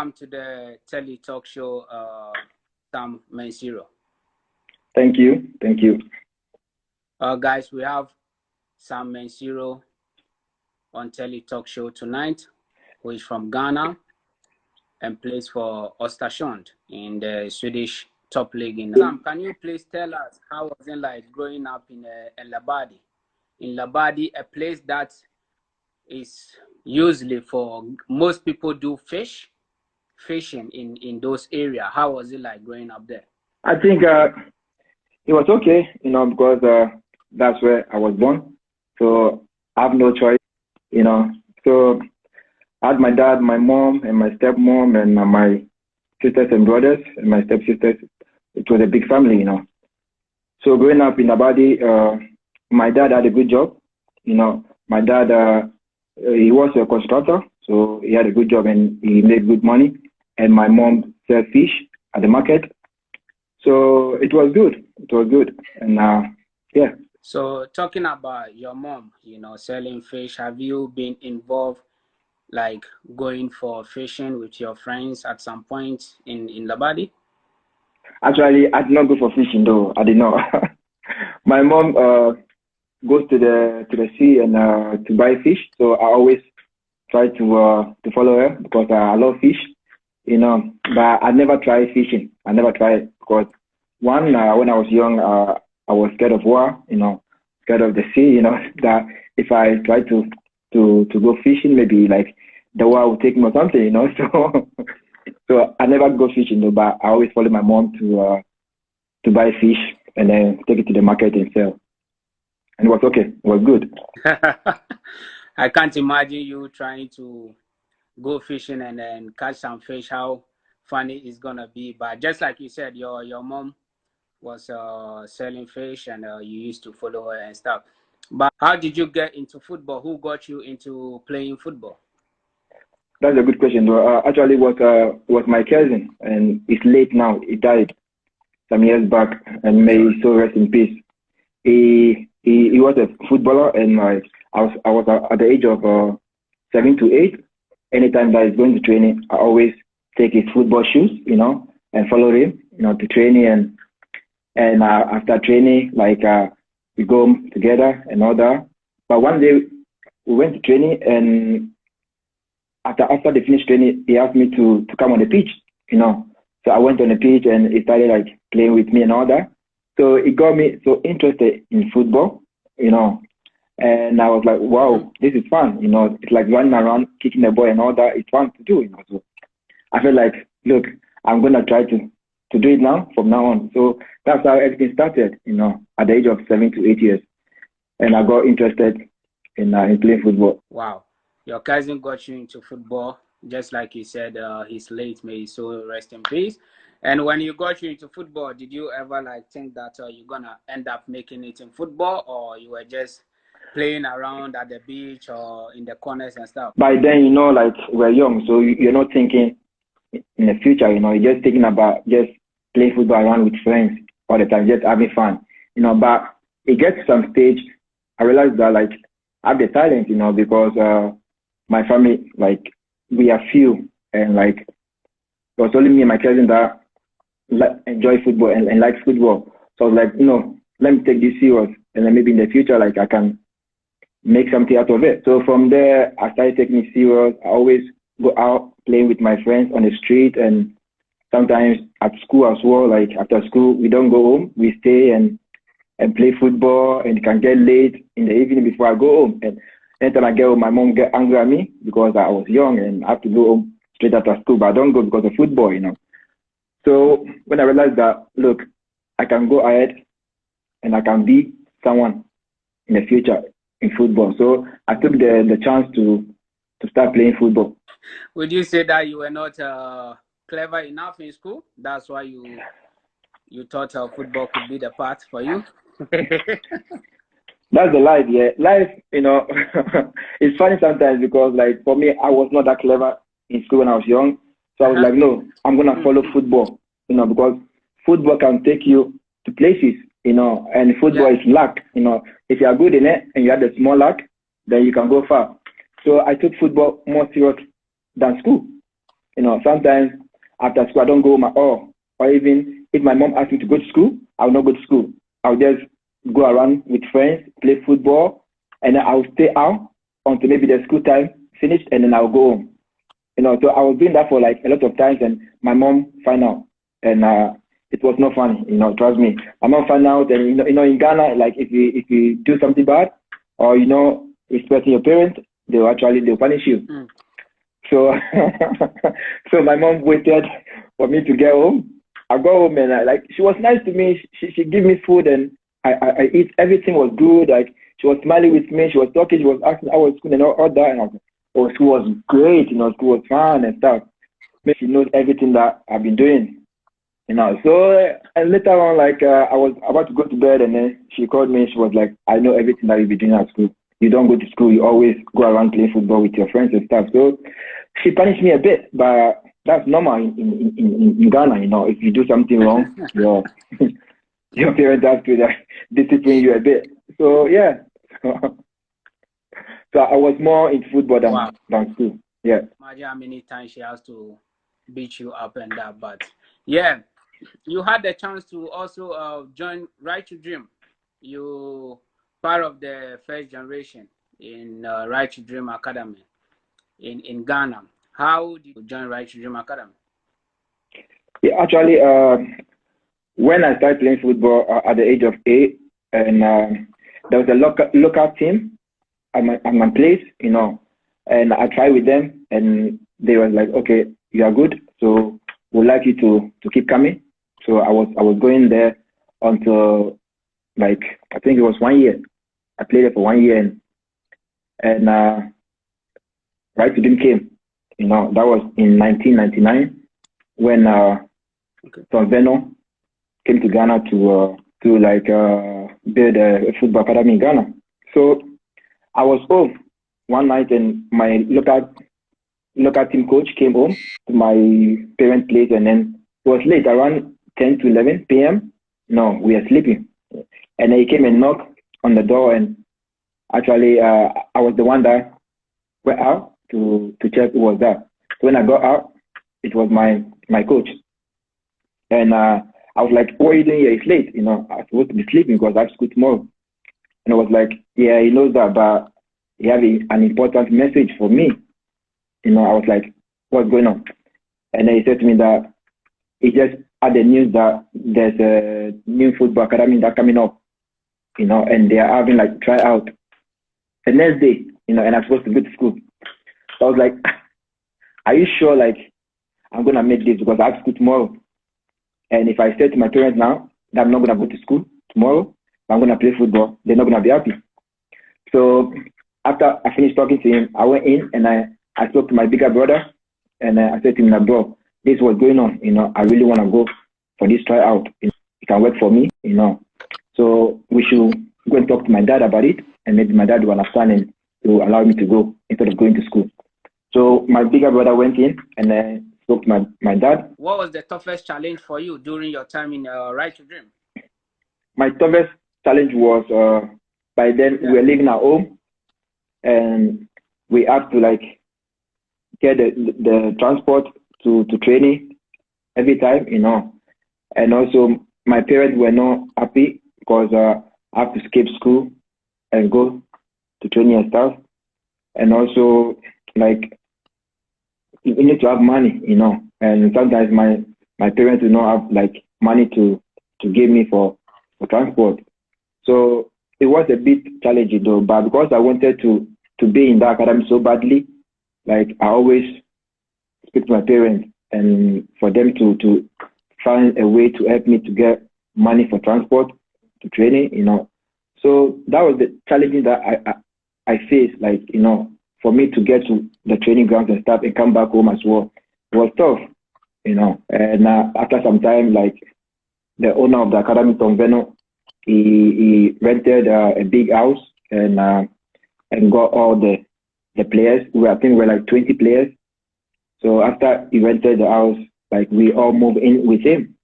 welcome to the Telly talk show, Sam Mensiro. Thank you. Thank you. Guys, we have Sam Mensiro on Telly talk show tonight, who is from Ghana and plays for Östersund in the Swedish top league. Sam, can you please tell us how was it like growing up in Labadi? In Labadi, a place that is usually for most people do fishing in those areas. How was it like growing up there? I think it was okay, because that's where I was born. So I have no choice, So I had my dad, my mom, and my stepmom, and my sisters and brothers, and my stepsisters. It was a big family, So growing up in Abadi, my dad had a good job. My dad, he was a constructor, so he had a good job and he made good money. And my mom sold fish at the market. So it was good. It was good. And yeah. So talking about your mom, selling fish, have you been involved, like going for fishing with your friends at some point in Labadi? Actually, I did not go for fishing though. I did not. My mom goes to the sea and to buy fish. So I always try to follow her because I love fish, But I never tried fishing. I never tried because one, when I was young, I was scared of water, scared of the sea, that if I try to go fishing, maybe like the water would take me or something, So I never go fishing though, but I always follow my mom to buy fish and then take it to the market and sell. And it was okay. It was good. I can't imagine you trying to go fishing and then catch some fish, how funny it's gonna be. But just like you said, your mom was selling fish and you used to follow her and stuff. But how did you get into football? Who got you into playing football? That's a good question. Actually, it was my cousin, and it's late now. He died some years back, and may he so rest in peace. He was a footballer, and I was at the age of 7 to 8. Anytime that he's going to training, I always take his football shoes, and follow him, to training. And after training, we go home together and all that. But one day we went to training, and after they finished training, he asked me to come on the pitch, So I went on the pitch and he started playing with me and all that. So it got me so interested in football, And I was like, wow, this is fun, It's like running around, kicking the ball and all that. It's fun to do, So I felt like, look, I'm gonna try to do it now from now on. So that's how everything started, at the age of 7 to 8 years, and I got interested in playing football. Wow, your cousin got you into football, just like you said. He's late, may he so rest in peace. And when you got you into football, did you ever think that you're gonna end up making it in football, or you were just playing around at the beach or in the corners and stuff? By then, we're young, so you're not thinking in the future, you're just thinking about just playing football around with friends all the time, just having fun, But it gets to some stage, I realized that I have the talent, because my family, we are few, and it was only me and my cousin that enjoy football and like football. So I was like, let me take this serious, and then maybe in the future, I can make something out of it. So from there, I started taking it serious. I always go out playing with my friends on the street, and sometimes at school as well. After school, we don't go home. We stay and play football, and it can get late in the evening before I go home. And anytime I get home, my mom get angry at me because I was young and I have to go home straight after school, but I don't go because of football, So when I realized that, look, I can go ahead and I can be someone in the future in football. So I took the chance to start playing football. Would you say that you were not clever enough in school? That's why you thought football could be the path for you? That's the life, yeah. Life, it's funny sometimes because, for me, I was not that clever in school when I was young. So I was like, no, I'm going to follow football, because football can take you to places, and football is luck, If you are good in it and you have the small luck, then you can go far. So I took football more serious than school. Sometimes after school I don't go home at all. Or even if my mom asks me to go to school, I'll not go to school. I'll just go around with friends, play football, and then I'll stay out until maybe the school time finished, and then I'll go home. So I was doing that for like a lot of times, and my mom found out, and it was not funny. Trust me. My mom found out, and in Ghana, like if you do something bad, or respecting your parents, they'll punish you. Mm. So so my mom waited for me to get home. I got home, and she was nice to me. She gave me food, and I eat. Everything was good. Like she was smiling with me. She was talking. She was asking how was school and all that. And I was like, oh, school was great. School was fun and stuff. She knows everything that I've been doing. So and later on, like I was about to go to bed, and then she called me. She was like, I know everything that you've been doing at school. You don't go to school. You always go around playing football with your friends and stuff. So she punished me a bit, but that's normal in Ghana. If you do something wrong, your parents have to discipline you a bit. So yeah. So I was more in football than school. Yeah. Imagine how many times she has to beat you up and that. But yeah, you had the chance to also join Right to Dream. You part of the first generation in Right to Dream Academy in Ghana. How did you join Right to Dream Academy? Yeah, actually, when I started playing football at the age of 8, and there was a local team at my place, and I tried with them, and they were like, okay, you are good, so we'd like you to keep coming. So I was going there until like I think it was 1 year. I played there for 1 year, and Right to Dream came. That was in 1999 when Tonveno came to Ghana to build a football academy in Ghana. So I was home one night, and my local team coach came home to my parents' place, and then it was late, around 10 to 11 p.m. No, we are sleeping. And then he came and knocked on the door, and actually I was the one that went out to check who was that. So when I got out, it was my coach. And I was like, what are you doing here? It's late. I was supposed to be sleeping because I have school tomorrow. And I was like, yeah, he knows that, but he has an important message for me. I was like, what's going on? And then he said to me that he just had the news that there's a new football academy that's coming up, and they are having like tryout the next day, and I'm supposed to go to school. So I was like, are you sure, like, I'm going to make this because I have school tomorrow? And if I say to my parents now that I'm not going to go to school tomorrow, I'm going to play football, they're not going to be happy. So after I finished talking to him, I went in and I spoke to my bigger brother, and I said to him, bro, this is what's going on. I really want to go for this tryout. It can work for me, So we should go and talk to my dad about it, and maybe my dad will understand and to allow me to go instead of going to school. So my bigger brother went in and spoke to my dad. What was the toughest challenge for you during your time in Right to Dream? My toughest challenge was by then we were living at home, and we had to like get the transport to training every time, and also my parents were not happy because I have to skip school and go to training and stuff, and also like you need to have money, and sometimes my parents do not have like money to give me for transport. So it was a bit challenging though, but because I wanted to be in that academy so badly, like I always speak to my parents and for them to find a way to help me to get money for transport to training, So that was the challenging that I faced, like, for me to get to the training grounds and stuff and come back home as well. It was tough, and after some time, like the owner of the academy, Tonveno, he rented a big house and got all the players. I think we're like 20 players. So after he rented the house, like we all moved in with him,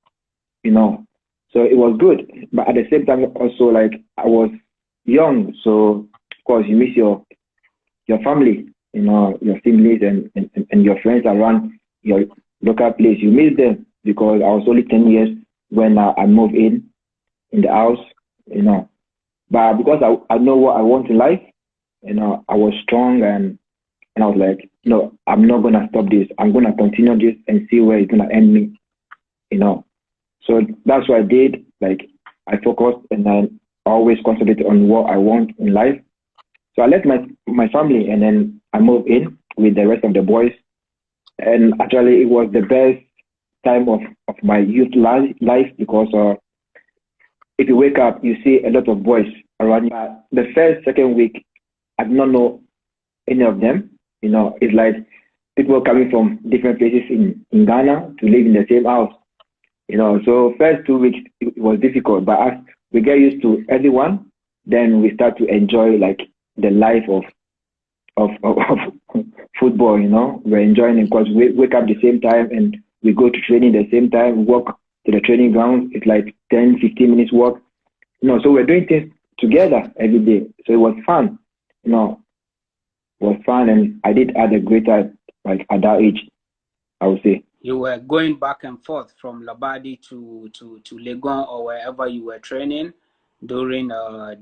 So it was good. But at the same time, also like I was young, so of course you miss your family, your siblings and your friends around your local place. You miss them because I was only 10 years when I moved in the house, you know. But because I know what I want in life, you know, I was strong and I was like, no, I'm not gonna stop this. I'm gonna continue this and see where it's gonna end me, you know. So that's what I did. Like I focused and I always concentrated on what I want in life. So I left my family and then I moved in with the rest of the boys. And actually, it was the best time of my youth life because if you wake up, you see a lot of boys around you. But the first, second week, I did not know any of them. You know, it's like people coming from different places in Ghana to live in the same house. You know, so first 2 weeks it was difficult, but as we get used to everyone, then we start to enjoy like the life of football. You know, we're enjoying it because we wake up the same time and we go to training the same time, walk to the training ground. It's like 10, 15 minutes walk. You know, so we're doing things together every day. So it was fun. You know, it was fun, and I did have a great time like at that age, I would say. You were going back and forth from Labadi to Legon or wherever you were training during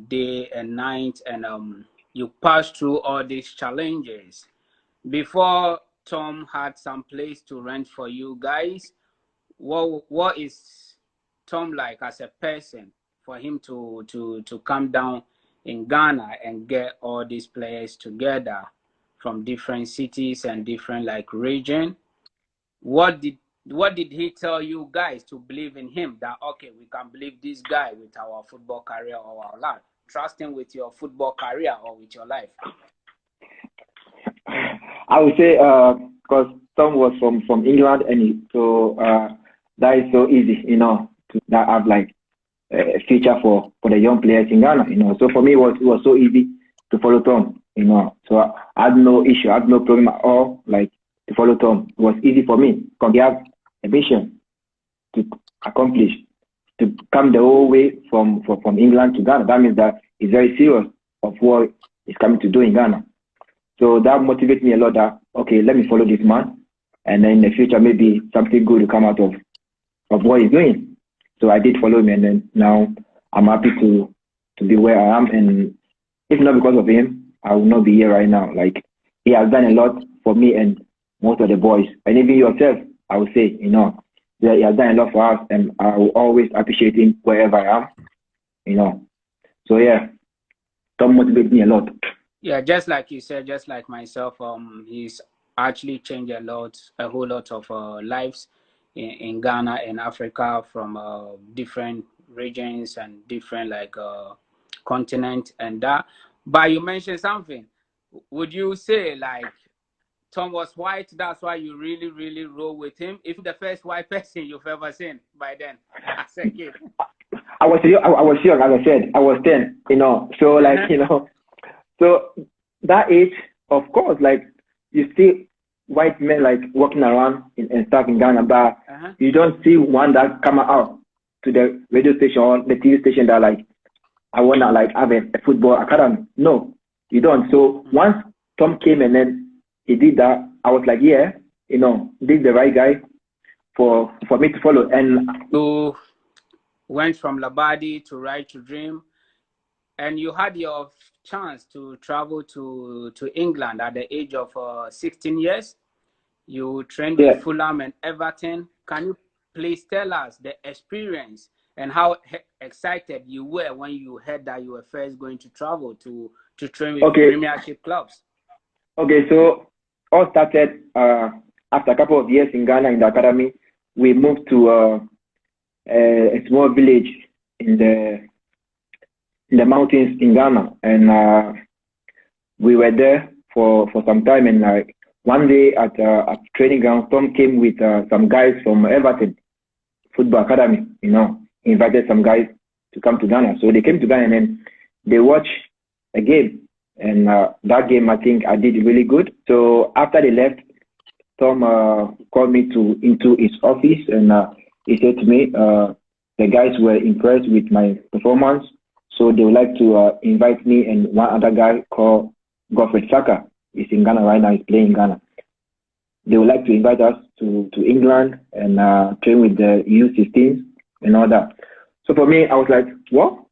day and night, and you passed through all these challenges. Before Tom had some place to rent for you guys, what is Tom like as a person for him to come down in Ghana and get all these players together from different cities and different like region? What did he tell you guys to believe in him, that okay, we can believe this guy with our football career or our life? Trust him with your football career or with your life? I would say because Tom was from England, and so that is so easy, you know, to that have like a future for the young players in Ghana, you know. So for me, it was so easy to follow Tom, you know. So I had no issue, I had no problem at all, like to follow Tom. It was easy for me because he have a mission to accomplish, to come the whole way from England to Ghana. That means that he's very serious of what he's coming to do in Ghana. So that motivates me a lot that, okay, let me follow this man. And then in the future, maybe something good will come out of what he's doing. So I did follow him. And then now I'm happy to be where I am. And if not because of him, I will not be here right now. Like, he has done a lot for me and most of the boys. And even yourself, I would say, you know, that he has done a lot for us. And I will always appreciate him wherever I am, you know. So yeah, Tom motivates me a lot. Yeah, just like you said, just like myself, he's actually changed a whole lot of lives in Ghana and Africa from different regions and different like continent and that. But you mentioned something. Would you say like Tom was white, that's why you really, really roll with him? If the first white person you've ever seen by then as a kid. I was young, as I said, I was 10, you know. So like, you know, so that age, of course, like you see white men like walking around and stuff in Ghana, but you don't see one that come out to the radio station or the TV station that like, I wanna like have a football academy. No, you don't. So once Tom came and then he did that, I was like, yeah, you know, this is the right guy for me to follow. And you went from Labadi to Right to Dream, and you had your chance to travel to England at the age of 16 years. You trained with Fulham and Everton. Can you please tell us the experience and how excited you were when you heard that you were first going to travel to train with Premiership clubs? Okay, so all started after a couple of years in Ghana in the academy. We moved to a small village in the mountains in Ghana, and we were there for some time. And one day at training ground, Tom came with some guys from Everton Football Academy. You know, he invited some guys to come to Ghana. So they came to Ghana and then they watched a game. And that game, I think I did really good. So after they left, Tom called me into his office, and he said to me, the guys were impressed with my performance, so they would like to invite me and one other guy called Godfred Saka. He's in Ghana right now. He's playing in Ghana. they would like to invite us to England and train with the U16s and all that. So for me, I was like, well,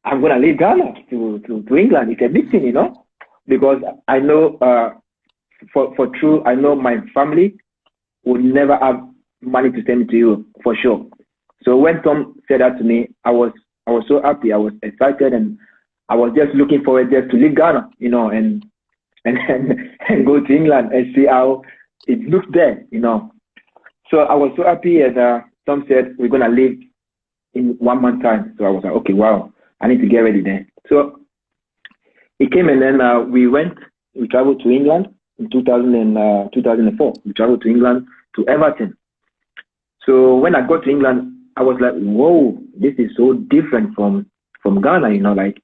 I'm gonna leave Ghana to England. It's a big thing, because I know for true, I know my family would never have money to send me to Europe for sure. So when Tom said that to me, I was so happy, I was excited, and I was just looking forward just to leave Ghana, and go to England and see how it looks there. So I was so happy, and Tom said we're gonna leave in 1 month time. So I was like, okay, wow, I need to get ready then. So he came, and then we traveled to England in 2004. We traveled to England to Everton. So when I got to England, I was like, whoa, this is so different from Ghana, like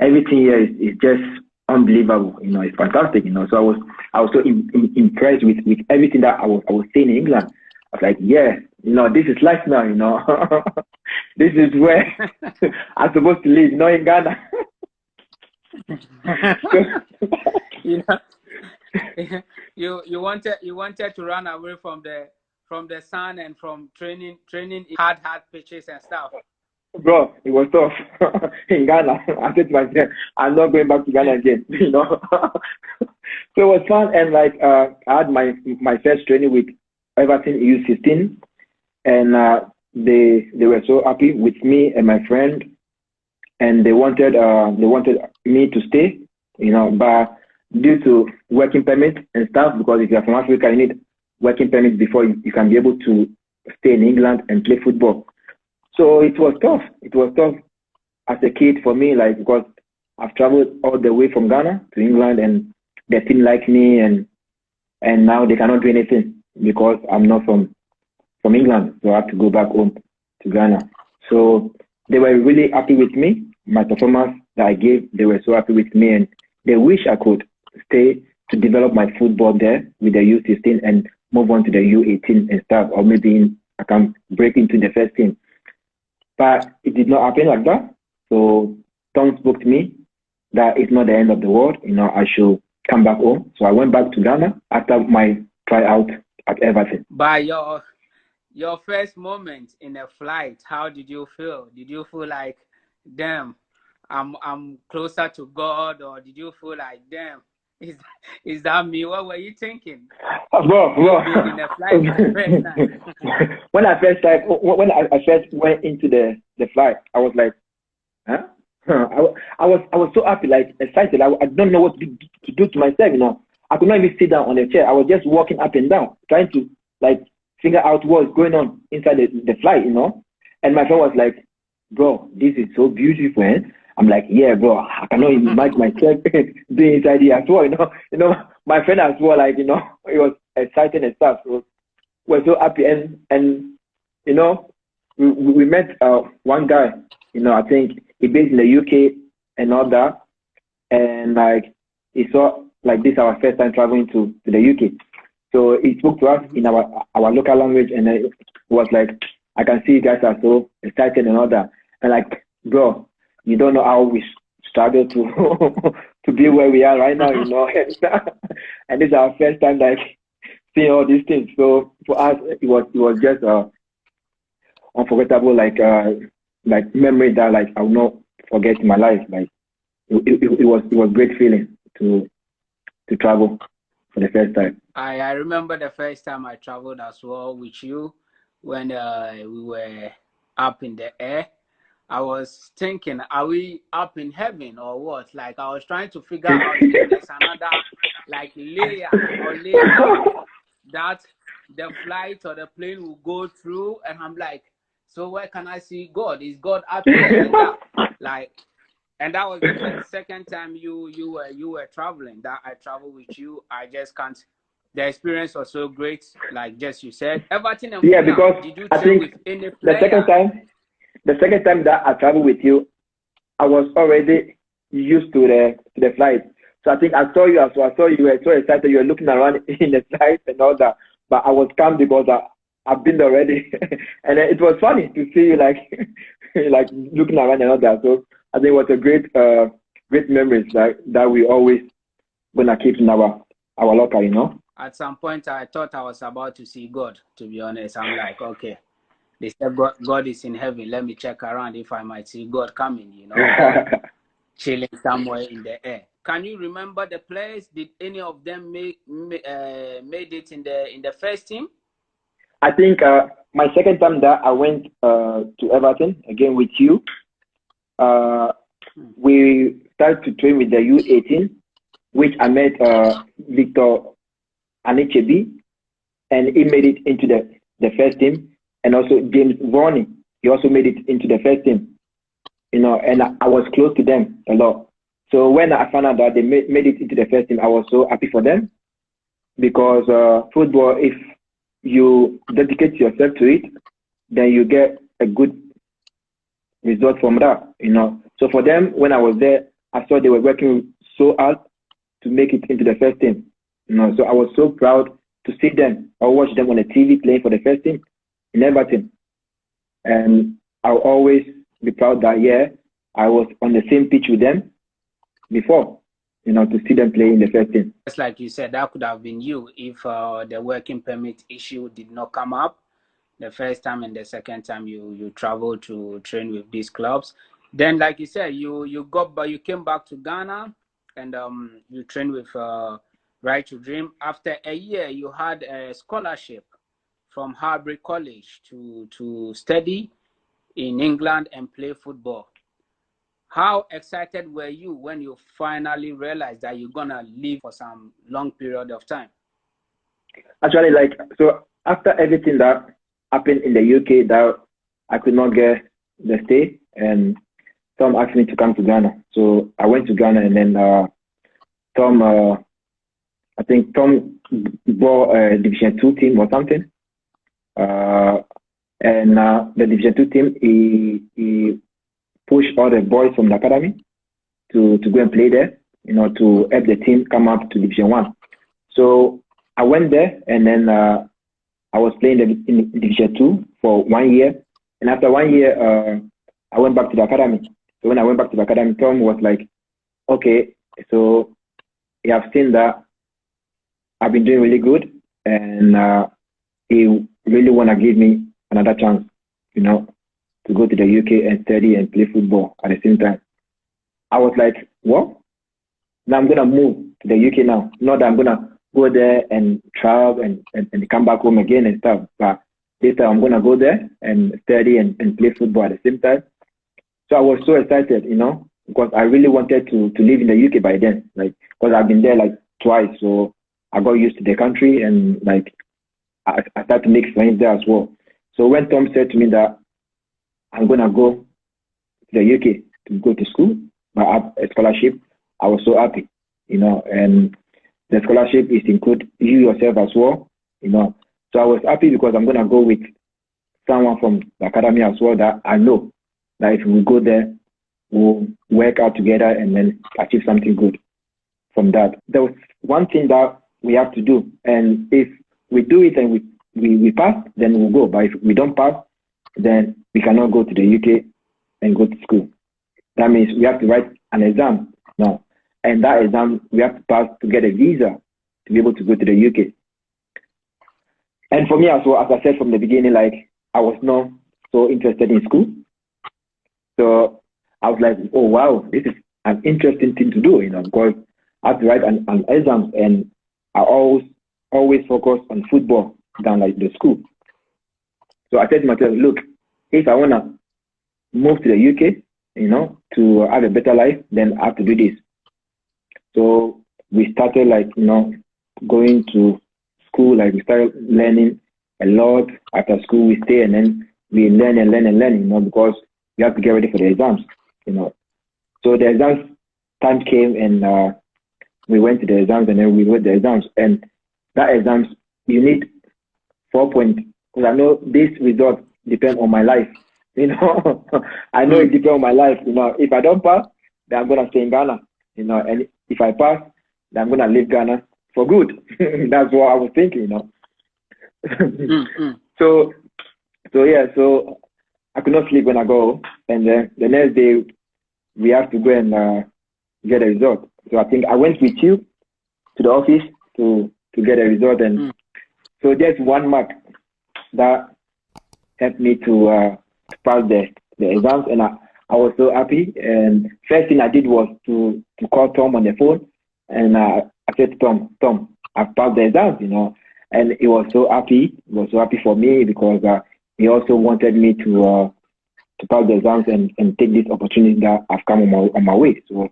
everything here is just unbelievable, it's fantastic, So I was so impressed with everything that I was seeing in England. I was like, yeah, this is life now, this is where I'm supposed to live, not in Ghana. You wanted to run away from the sun and from training hard pitches and stuff. Bro, it was tough in Ghana. I said to myself, I'm not going back to Ghana again, So it was fun, and I had my first training with Everton U16, and they were so happy with me and my friend, and they wanted me to stay, but due to working permit and stuff, because if you're from Africa, you need working permit before you can be able to stay in England and play football. So it was tough. It was tough as a kid for me, because I've traveled all the way from Ghana to England, and they didn't like me, and now they cannot do anything because I'm not from England. So I have to go back home to Ghana. So they were really happy with me, my performance that I gave. They were so happy with me, and they wish I could stay to develop my football there with the U16 and move on to the U18 and stuff, or maybe I can break into the first team. But it did not happen like that. So Tom spoke to me that it's not the end of the world. I should come back home. So I went back to Ghana after my tryout at Everton. By your first moment in a flight, how did you feel? Did you feel like, damn, I'm closer to God, or did you feel like, damn, is that me? What were you thinking? Bro. In a flight the first time. when I first went into the flight, I was like, huh? I was so happy, excited. I don't know what to do to myself, I could not even sit down on a chair. I was just walking up and down, trying to figure out what's going on inside the flight, And my friend was like, bro, this is so beautiful, eh? I'm like, yeah, bro, I cannot imagine myself being inside here as well, My friend as well, it was exciting and stuff. So we're so happy, and we met one guy, I think he based in the UK and all that, and he saw this our first time traveling to the UK. So he spoke to us in our local language, and it was like, I can see you guys are so excited and all that. And bro, you don't know how we struggle to be where we are right now, And this is our first time seeing all these things. So for us, it was just unforgettable memory that I will not forget in my life. It was great feeling to travel for the first time. I remember the first time I traveled as well with you when we were up in the air. I was thinking, are we up in heaven or what? I was trying to figure out if there's another layer that the flight or the plane will go through, and I'm like, so where can I see God? Is God up here? And that was the second time you were traveling. That I traveled with you. I just can't. The experience was so great, just you said. Everton and yeah, because did you I think with any player? The second time that I traveled with you, I was already used to the flight. So I think I saw you as well. I saw you were so excited. You were looking around in the flight and all that. But I was calm because I've been there already. And it was funny to see you looking around and all that. So I think it was a great memories that we always gonna keep in our locker, At some point, I thought I was about to see God, to be honest. I'm like, okay, they said God is in heaven. Let me check around if I might see God coming, you know, or chilling somewhere in the air. Can you remember the players? Did any of them made it in the first team? I think my second time that I went to Everton again with you, we started to train with the U18, which I met Victor Anichebi, and he made it into the first team, and also James Varney, he also made it into the first team, you know, and I was close to them a lot. So when I found out that they made it into the first team, I was so happy for them, because football, if you dedicate yourself to it, then you get a good result from that, you know. So for them, when I was there, I saw they were working so hard to make it into the first team, you know. So I was so proud to see them. I watched them on the TV playing for the first team in Everton, and I'll always be proud that I was on the same pitch with them before, you know, to see them play in the first team. Just like you said, that could have been you if the working permit issue did not come up the first time and the second time you traveled to train with these clubs. Then, like you said, you came back to Ghana and you trained with Right to Dream. After a year, you had a scholarship from Harbury College to study in England and play football. How excited were you when you finally realized that you're gonna leave for some long period of time? Actually, like, so after everything that happened in the UK, that I could not get the stay, and Tom asked me to come to Ghana. So I went to Ghana, and then Tom, I think Tom bought a Division 2 team or something. And the Division 2 team, he pushed all the boys from the academy to go and play there, you know, to help the team come up to Division 1. So I went there, and then I was playing in Division 2 for 1 year. And after 1 year, I went back to the academy. So when I went back to the academy, Tom was like, okay, so you have seen that I've been doing really good, and he really want to give me another chance, you know, to go to the UK and study and play football at the same time. I was like, what? Now I'm going to move to the UK now. Not that I'm going to go there and travel and come back home again and stuff, but this time I'm going to go there and study and play football at the same time. So I was so excited, you know, because I really wanted to live in the UK by then, like, because I've been there like twice. So I got used to the country, and like I started to make friends there as well. So when Tom said to me that I'm going to go to the UK to go to school, but I have a scholarship, I was so happy, you know, and the scholarship is include you yourself as well, you know. So I was happy because I'm going to go with someone from the academy as well that I know that if we go there, we'll work out together and then achieve something good from that. There was one thing that we have to do, and if we do it and we pass, then we'll go. But if we don't pass, then we cannot go to the UK and go to school. That means we have to write an exam now, and that exam we have to pass to get a visa to be able to go to the UK. And for me as well, as I said from the beginning, like, I was not so interested in school. So I was like, oh wow, this is an interesting thing to do, you know, because I have to write an exam, and I always focus on football than like the school. So I said to myself, look, if I wanna move to the UK, you know, to have a better life, then I have to do this. So we started, like, you know, going to school, like we started learning a lot. After school we stay, and then we learn, you know, because we have to get ready for the exams, you know. So the exams time came, and we went to the exams, and then we wrote the exams. And that exams, you need 4 points, because I know this result depends on my life, you know. I know it depends on my life, you know. If I don't pass, then I'm going to stay in Ghana, you know. And if I pass, then I'm going to leave Ghana for good. That's what I was thinking, you know. So I could not sleep when I go, and then the next day we have to go and get a result. So I think I went with you to the office to to get a result. And so just one mark that helped me to pass the exams. And I was so happy. And first thing I did was to call Tom on the phone. And I said to Tom, I've passed the exams, And he was so happy. He was so happy for me because he also wanted me to pass the exams and take this opportunity that I've come on my way. So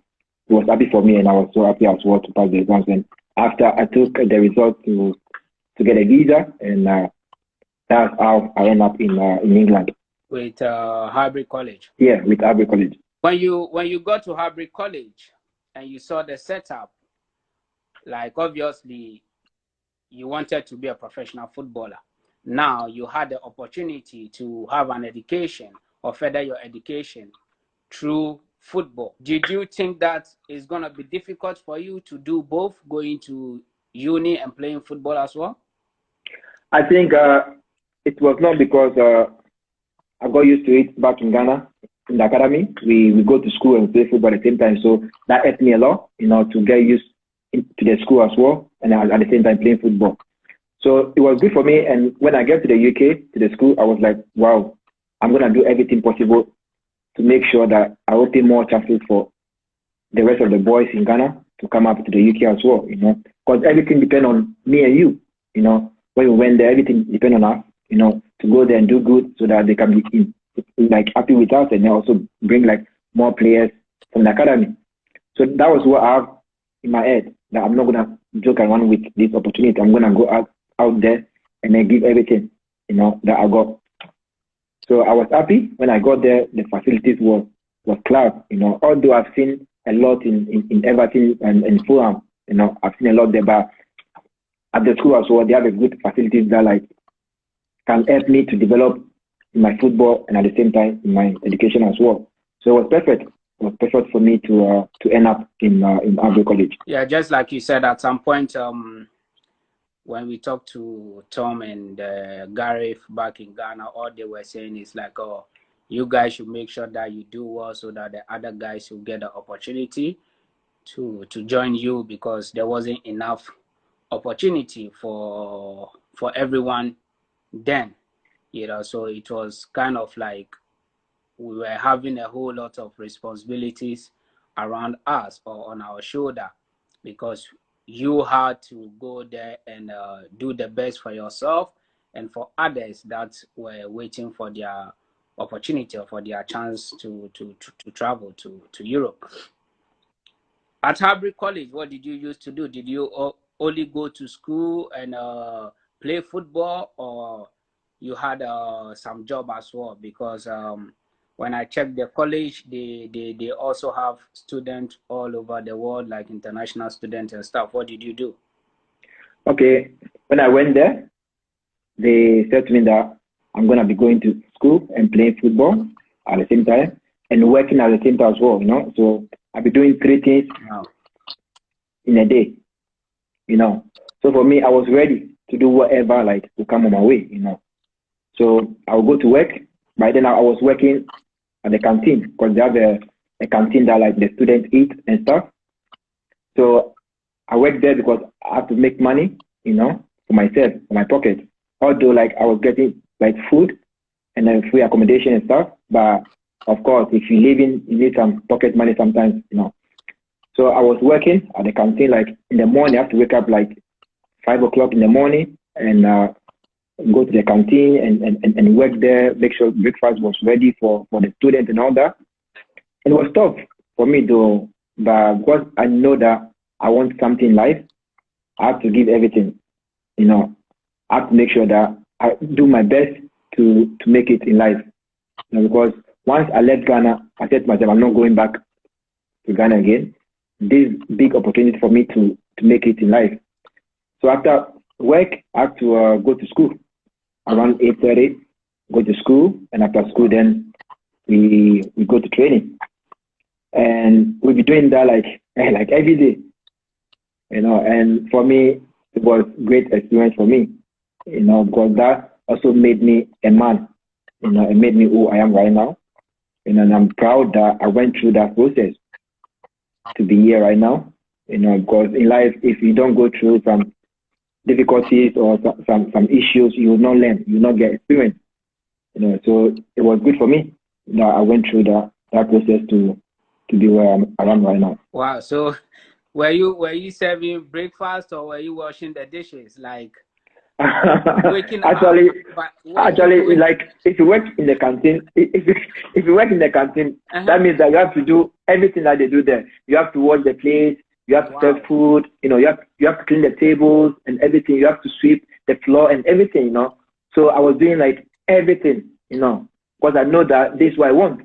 he was happy for me, and I was so happy as well to pass the exams. And after I took the result to get a visa, and that's how I ended up in England. With Highbury College. Yeah, with Highbury College. When you got to Highbury College and you saw the setup, like obviously you wanted to be a professional footballer. Now you had the opportunity to have an education or further your education through football. Did you think that it's going to be difficult for you to do both, going to uni and playing football as well? I think it was not because I got used to it back in Ghana. In the academy, we go to school and play football at the same time. So that helped me a lot, to get used to the school as well, and at the same time playing football. So it was good for me. And when I get to the UK, to the school, I was like, wow, I'm going to do everything possible to make sure that I open more chances for the rest of the boys in Ghana to come up to the UK as well, because everything depends on me and you, when we went there, everything depends on us, to go there and do good so that they can be happy with us, and then also bring more players from the academy. So that was what I have in my head, that I'm not going to joke around with this opportunity. I'm going to go out there and then give everything, that I got. So I was happy when I got there. The facilities was class, although I've seen a lot in Everton and Fulham, I've seen a lot there, but at the school as well, they have a good facilities that can help me to develop in my football and at the same time in my education as well. So it was perfect. It was perfect for me to end up in Highbury College. Yeah, just like you said, at some point, when we talked to Tom and Gareth back in Ghana, all they were saying is oh, you guys should make sure that you do well so that the other guys will get the opportunity to join you, because there wasn't enough opportunity for everyone then. So it was kind of like we were having a whole lot of responsibilities around us or on our shoulder, because you had to go there and do the best for yourself and for others that were waiting for their opportunity or for their chance to travel to Europe. At Highbury College, what did you used to do? Did you only go to school and play football, or you had some job as well? Because when I checked the college, they also have students all over the world, like international students and stuff. What did you do? Okay, when I went there, they said to me that I'm going to be going to school and playing football at the same time and working at the same time as well, So I'll be doing 3 things in a day, So for me, I was ready to do whatever to come on my way, So I will go to work. By then I was working at the canteen, because they have a canteen that the students eat and stuff. So I worked there because I have to make money, for myself, for my pocket. Although I was getting food and then free accommodation and stuff, but of course, if you live you need some pocket money sometimes, So I was working at the canteen, in the morning. I have to wake up 5 o'clock in the morning and go to the canteen and work there, make sure breakfast was ready for the students and all that. And it was tough for me though, but because I know that I want something in life, I have to give everything, I have to make sure that I do my best to make it in life. Because once I left Ghana, I said to myself, I'm not going back to Ghana again. This big opportunity for me to make it in life. So after work, I have to go to school around 8:30. Go to school, and after school, then we go to training, and we'll be doing that every day, And for me, it was great experience for me, because that also made me a man, it made me who I am right now, and I'm proud that I went through that process to be here right now, because in life, if you don't go through some difficulties or some issues, you will not learn, you will not get experience. So it was good for me that I went through that process to be where I am right now. Wow. So were you serving breakfast or were you washing the dishes? Like waking up. Actually, like if you work in the canteen, if you work in the canteen, that means that you have to do everything that they do there. You have to wash the plates, you have to serve food, you have to clean the tables and everything. You have to sweep the floor and everything, So I was doing like everything, because I know that this is what I want.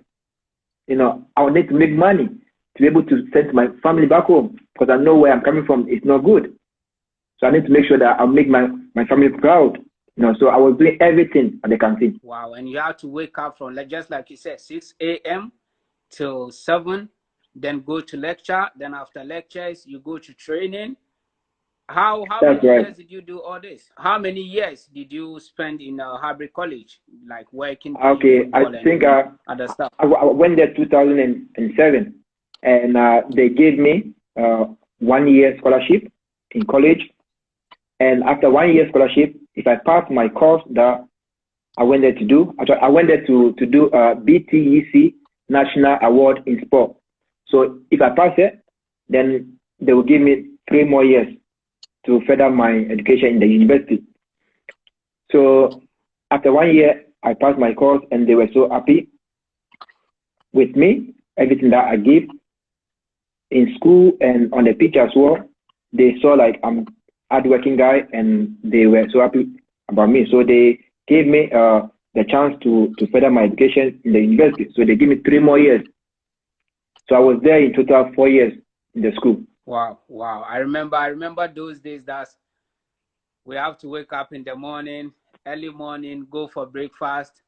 I would need to make money to be able to send my family back home because I know where I'm coming from is not good. So I need to make sure that I'll make my family proud. So I was doing everything at the canteen. Wow, and you have to wake up from, just like you said, 6 a.m. till 7, then go to lecture. Then after lectures, you go to training. How many years did you do all this? How many years did you spend in Harbury College, like working? Okay, I think other stuff. I went there 2007, and they gave me 1 year scholarship in college. And after 1 year scholarship, if I passed my course that I went there to do, I went there to do a BTEC National Award in Sport. So if I pass it, then they will give me 3 more years to further my education in the university. So after 1 year, I passed my course and they were so happy with me, everything that I give in school and on the pitch as well. They saw like I'm hardworking guy and they were so happy about me. So they gave me the chance to further my education in the university. So they gave me 3 more years. So I was there in total 4 years in the school. Wow. I remember those days that we have to wake up in the morning, early morning, go for breakfast,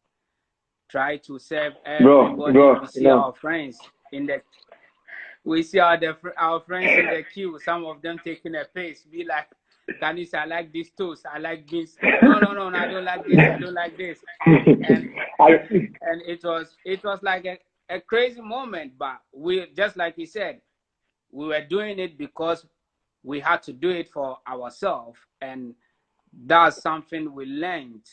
try to serve everybody. Bro, we see our friends in the our friends in the queue, some of them taking a pace, be like, can you say, I like this toast, I like this. No, I don't like this, I don't like this. And it was like a crazy moment, but we, just like you said, we were doing it because we had to do it for ourselves, and that's something we learned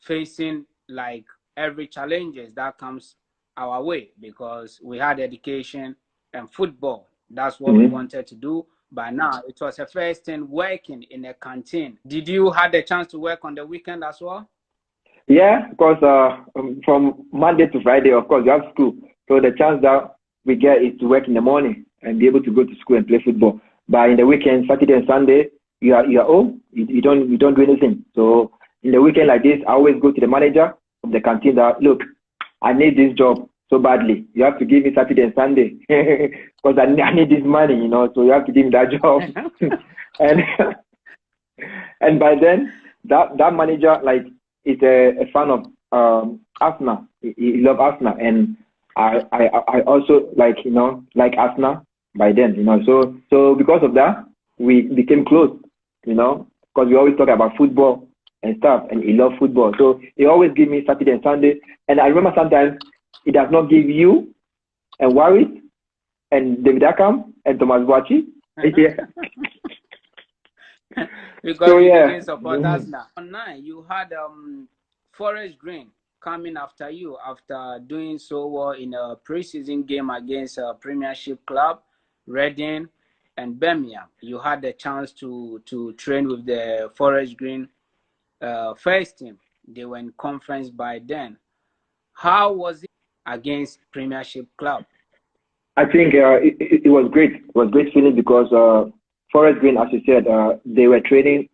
facing like every challenges that comes our way, because we had education and football. That's what we wanted to do. But now it was a first thing working in a canteen. Did you have the chance to work on the weekend as well? Yeah, because from Monday to Friday, of course, you have school. So the chance that we get is to work in the morning and be able to go to school and play football. But in the weekend, Saturday and Sunday, you are home. You don't do anything. So in the weekend like this, I always go to the manager of the canteen that, look, I need this job so badly. You have to give me Saturday and Sunday because I need this money, So you have to give me that job. and by then, that manager like is a fan of Arsenal. He loves Arsenal, and I also like Arsenal by then, So because of that, we became close, because we always talk about football and stuff, and he loves football. So he always give me Saturday and Sunday. And I remember sometimes he does not give you and Warwick and David Beckham and Thomas Boachi. Because you didn't support us now. On 9, you had Forest Green coming after you after doing so well in a preseason game against a Premiership club, Reading and Birmingham. You had the chance to train with the Forest Green first team. They were in conference by then. How was it against Premiership club? I think it was great. It was great feeling because Forest Green, as you said, they were training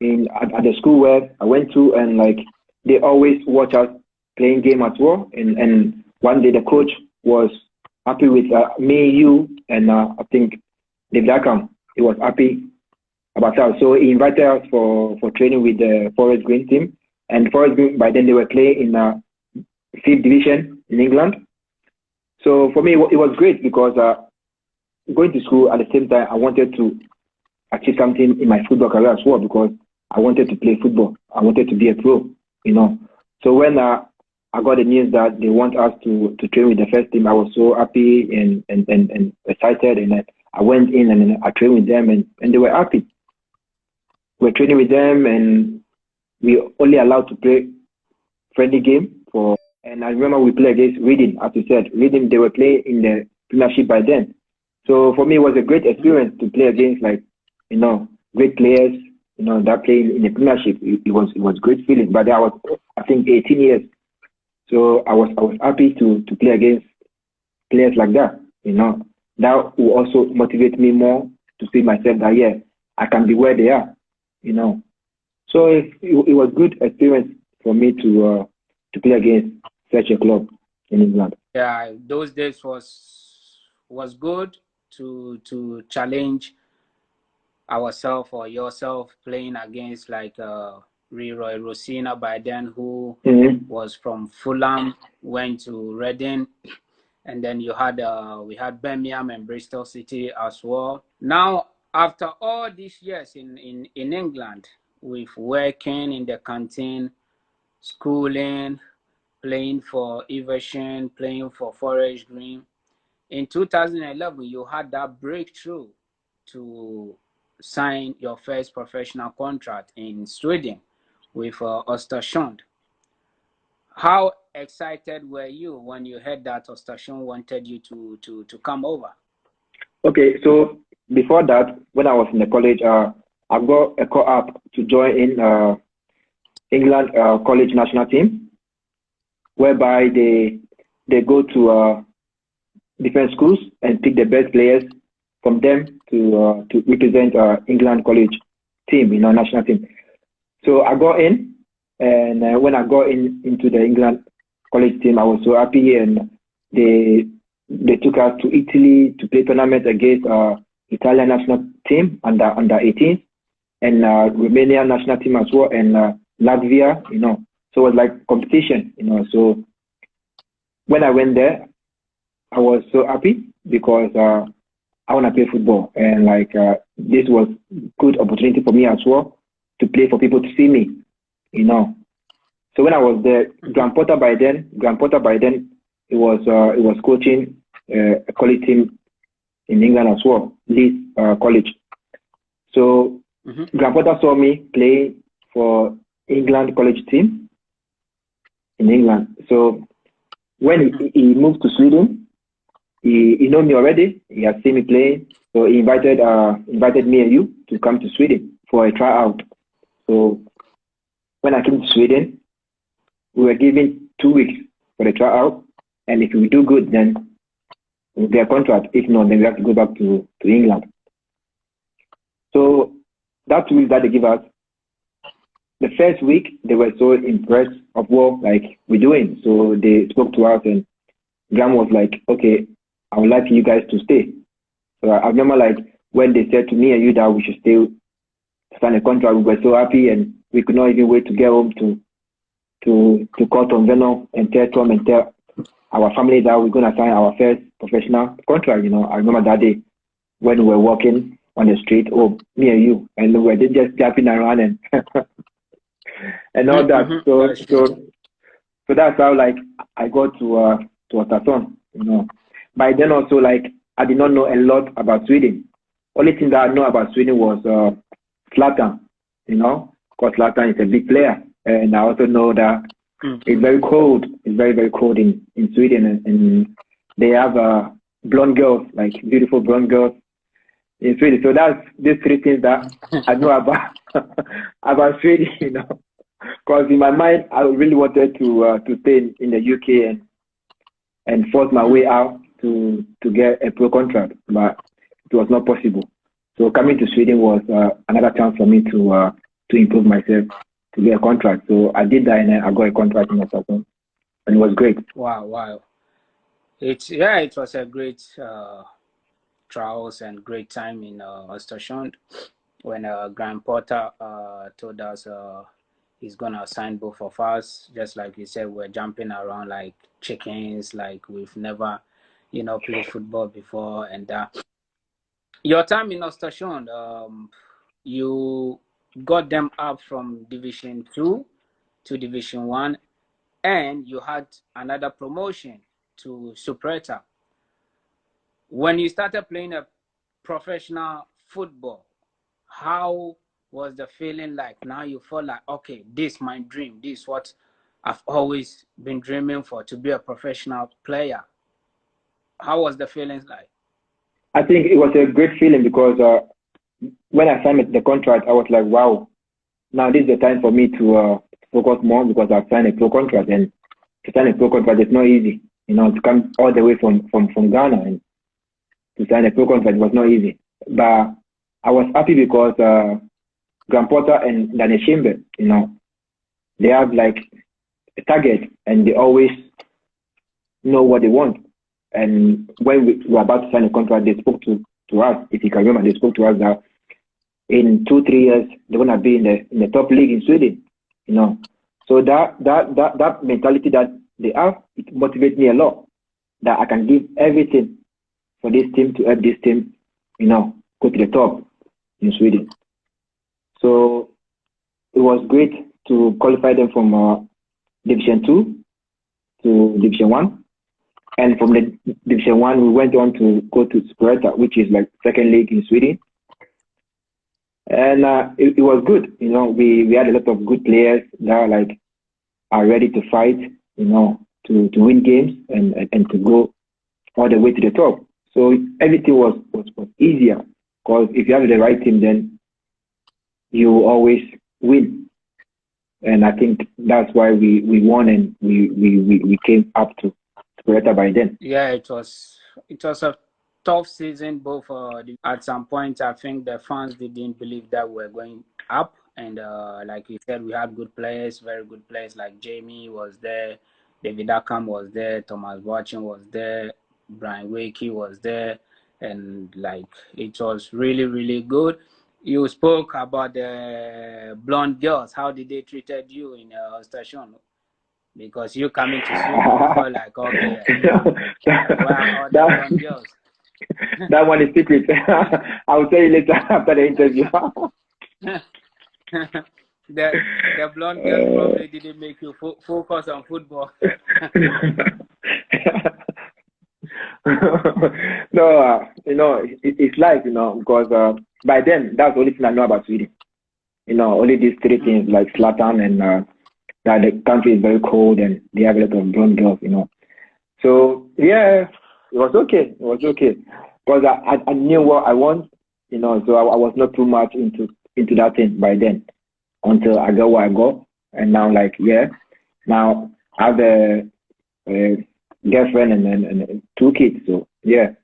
at the school where I went to, and like they always watch us playing game as well. And one day the coach was happy with me, you, and I think David Beckham. He was happy about us, so he invited us for training with the Forest Green team. And Forest Green, by then they were playing in 5th division in England. So for me, it was great because going to school at the same time, I wanted to achieve something in my football career as well, because I wanted to play football. I wanted to be a pro, So when I got the news that they want us to train with the first team, I was so happy and excited. And I went in and I trained with them, and they were happy. we're training with them, and we only allowed to play friendly game for. And I remember we played against Reading, as you said. Reading, they were playing in the Premiership by then. So for me, it was a great experience to play against, like, great players, that play in the Premiership. It was great feeling. But I was, I think, 18 years. So I was happy to play against players like that. That will also motivate me more to see myself that, yeah, I can be where they are. So it was good experience for me to play against such a club in England. Yeah, those days was good to challenge ourselves or yourself playing against like Leroy Rosina by then, who was from Fulham, went to Reading, and then we had Birmingham and Bristol City as well. Now, after all these years in England, with working in the canteen, schooling, playing for Everton, playing for Forest Green, in 2011, you had that breakthrough to sign your first professional contract in Sweden with Östersund. How excited were you when you heard that Östersund wanted you to come over? Okay, so before that, when I was in the college, I got a call up to join in England college national team, whereby they go to different schools and pick the best players from them to represent England college team, national team. So I got in, and when I got into the England college team, I was so happy, and they took us to Italy to play tournament against Italian national team under 18, and Romania national team as well, and Latvia, So it was like competition, So when I went there, I was so happy because I want to play football, and this was good opportunity for me as well to play for people to see me, So when I was there, Graham Potter by then, it was coaching a college team in England as well, Leeds College. So Graham Potter saw me play for England college team in England. So when he moved to Sweden, he know me already. He has seen me playing, so he invited me and you to come to Sweden for a tryout. So when I came to Sweden, we were given 2 weeks for the tryout, and if we do good, then we'll get a contract. If not, then we have to go back to England. So that 2 weeks that they give us, the first week they were so impressed of what we're doing. So they spoke to us, and Graham was like, "Okay, I would like you guys to stay." So I remember when they said to me and you that we should stay, sign a contract, we were so happy, and we could not even wait to get home to call Tom Venom and tell Tom and tell our family that we're gonna sign our first professional contract. I remember that day when we were walking on the street, me and you, and we were just jumping around and and all that. So that's how I got to Östersund. By then also I did not know a lot about Sweden. Only thing that I know about Sweden was Zlatan, because Zlatan is a big player, and I also know that it's very cold. It's very, very cold in Sweden, and they have blonde girls, beautiful blonde girls in Sweden. So that's these three things that I know about about Sweden, Because in my mind, I really wanted to stay in the UK and force my way out to get a pro contract, but it was not possible. So coming to Sweden was another chance for me to improve myself, to get a contract. So I did that, and I got a contract in Östersund, and it was great. Wow! It was a great trials and great time in Östersund when Graham Potter told us he's gonna sign both of us. Just like you said, we're jumping around like chickens, like we've never, played football before. And your time in Östersund, you got them up from Division 2 to Division 1, and you had another promotion to Supereta. When you started playing a professional football, how was the feeling like? Now you feel like, okay, this is my dream. This is what I've always been dreaming for, to be a professional player. How was the feelings like? I think it was a great feeling because when I signed the contract, I was like, wow, now this is the time for me to focus more because I've signed a pro contract, and to sign a pro contract is not easy. To come all the way from Ghana and to sign a pro contract was not easy. But I was happy because Graham Potter and Daniel Shimbe, they have like a target and they always know what they want. And when we were about to sign a contract, they spoke to us. If you can remember, they spoke to us that in 2-3 years they're gonna be in the top league in Sweden. So that mentality that they have, it motivates me a lot. That I can give everything for this team to help this team, go to the top in Sweden. So it was great to qualify them from Division 2 to Division 1. And from the Division 1, we went on to go to Sparta, which is like second league in Sweden. And it was good. We had a lot of good players that are ready to fight, to win games and to go all the way to the top. So everything was easier because if you have the right team, then you always win. And I think that's why we won and we came up to Sparta by then. Yeah, it was a tough season, both at some point. I think the fans didn't believe that we were going up, and like you said, we had good players, very good players. Like Jamie was there, David Akam was there, Thomas Boateng was there, Brian Wakey was there, and it was really, really good. You spoke about the blonde girls. How did they treated you in Östersund? Because you coming to Sweden, you felt like, okay, where are all the blonde girls? That one is secret. I'll tell you later after the interview. the blonde girls probably didn't make you focus on football. No, it's like, because by then, that's the only thing I know about Sweden. Only these three things like Zlatan and that the country is very cold and they have a lot of blonde girls, So, yeah, it was okay. It was okay. Because I knew what I want, so I was not too much into that thing by then until I got what I got. And now, now I have a girlfriend and 2 kids. So, yeah,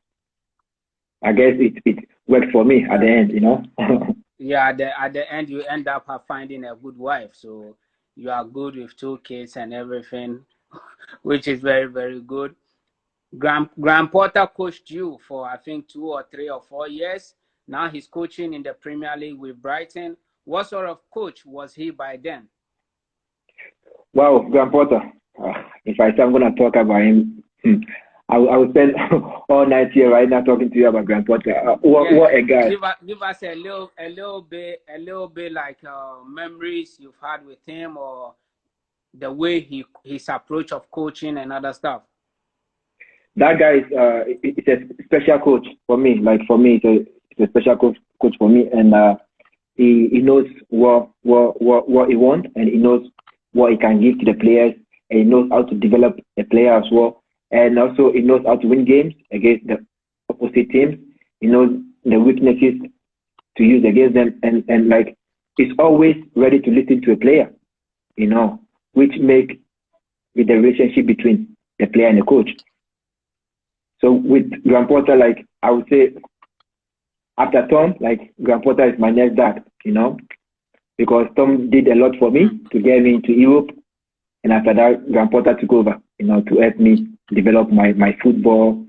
I guess it worked for me at the end, Yeah, at the end, you end up finding a good wife. So you are good with 2 kids and everything, which is very, very good. Graham Potter coached you for, I think, 2 or 3 or 4 years. Now he's coaching in the Premier League with Brighton. What sort of coach was he by then? Wow, Graham Potter. If I say I'm going to talk about him, I will spend all night here right now talking to you about Graham Potter. What a guy! Give us a little bit like memories you've had with him, or the way his approach of coaching and other stuff. That guy is a special coach for me. Like for me, it's a special coach for me, and he knows what he wants, and he knows what he can give to the players, and he knows how to develop a player as well, and also he knows how to win games against the opposite teams. He knows the weaknesses to use against them, and he's always ready to listen to a player, which make the relationship between the player and the coach. So with Graham Potter, I would say after Tom, Graham Potter is my next dad, because Tom did a lot for me to get me into Europe. And after that, Graham Potter took over, to help me develop my football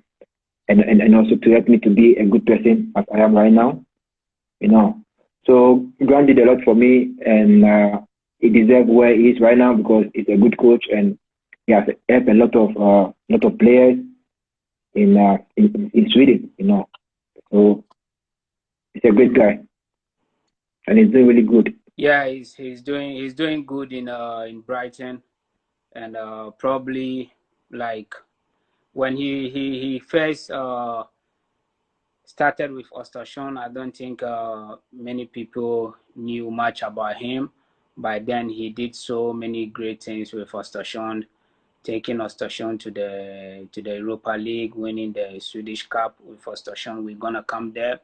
and also to help me to be a good person as I am right now, So Graham did a lot for me, and he deserves where he is right now because he's a good coach and he has helped a lot of players in Sweden, So he's a great guy, and he's doing really good. Yeah, he's doing good in Brighton, and probably when he first started with Östersund. I don't think many people knew much about him. By then, he did so many great things with Östersund, taking Östersund to the Europa League, winning the Swedish Cup with Östersund. We're gonna come there,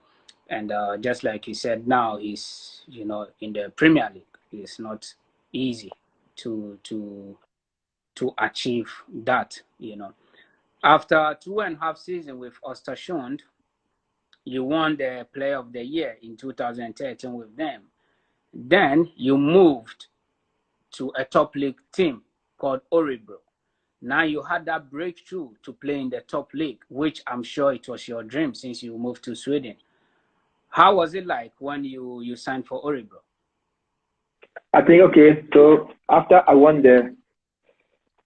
and just like he said, now he's in the Premier League. It's not easy to achieve that. After 2.5 seasons with Östersund, you won the Player of the Year in 2013 with them. Then you moved to a top league team called Örebro. Now you had that breakthrough to play in the top league, which I'm sure it was your dream since you moved to Sweden. How was it like when you signed for Örebro? I think, okay, so after I won the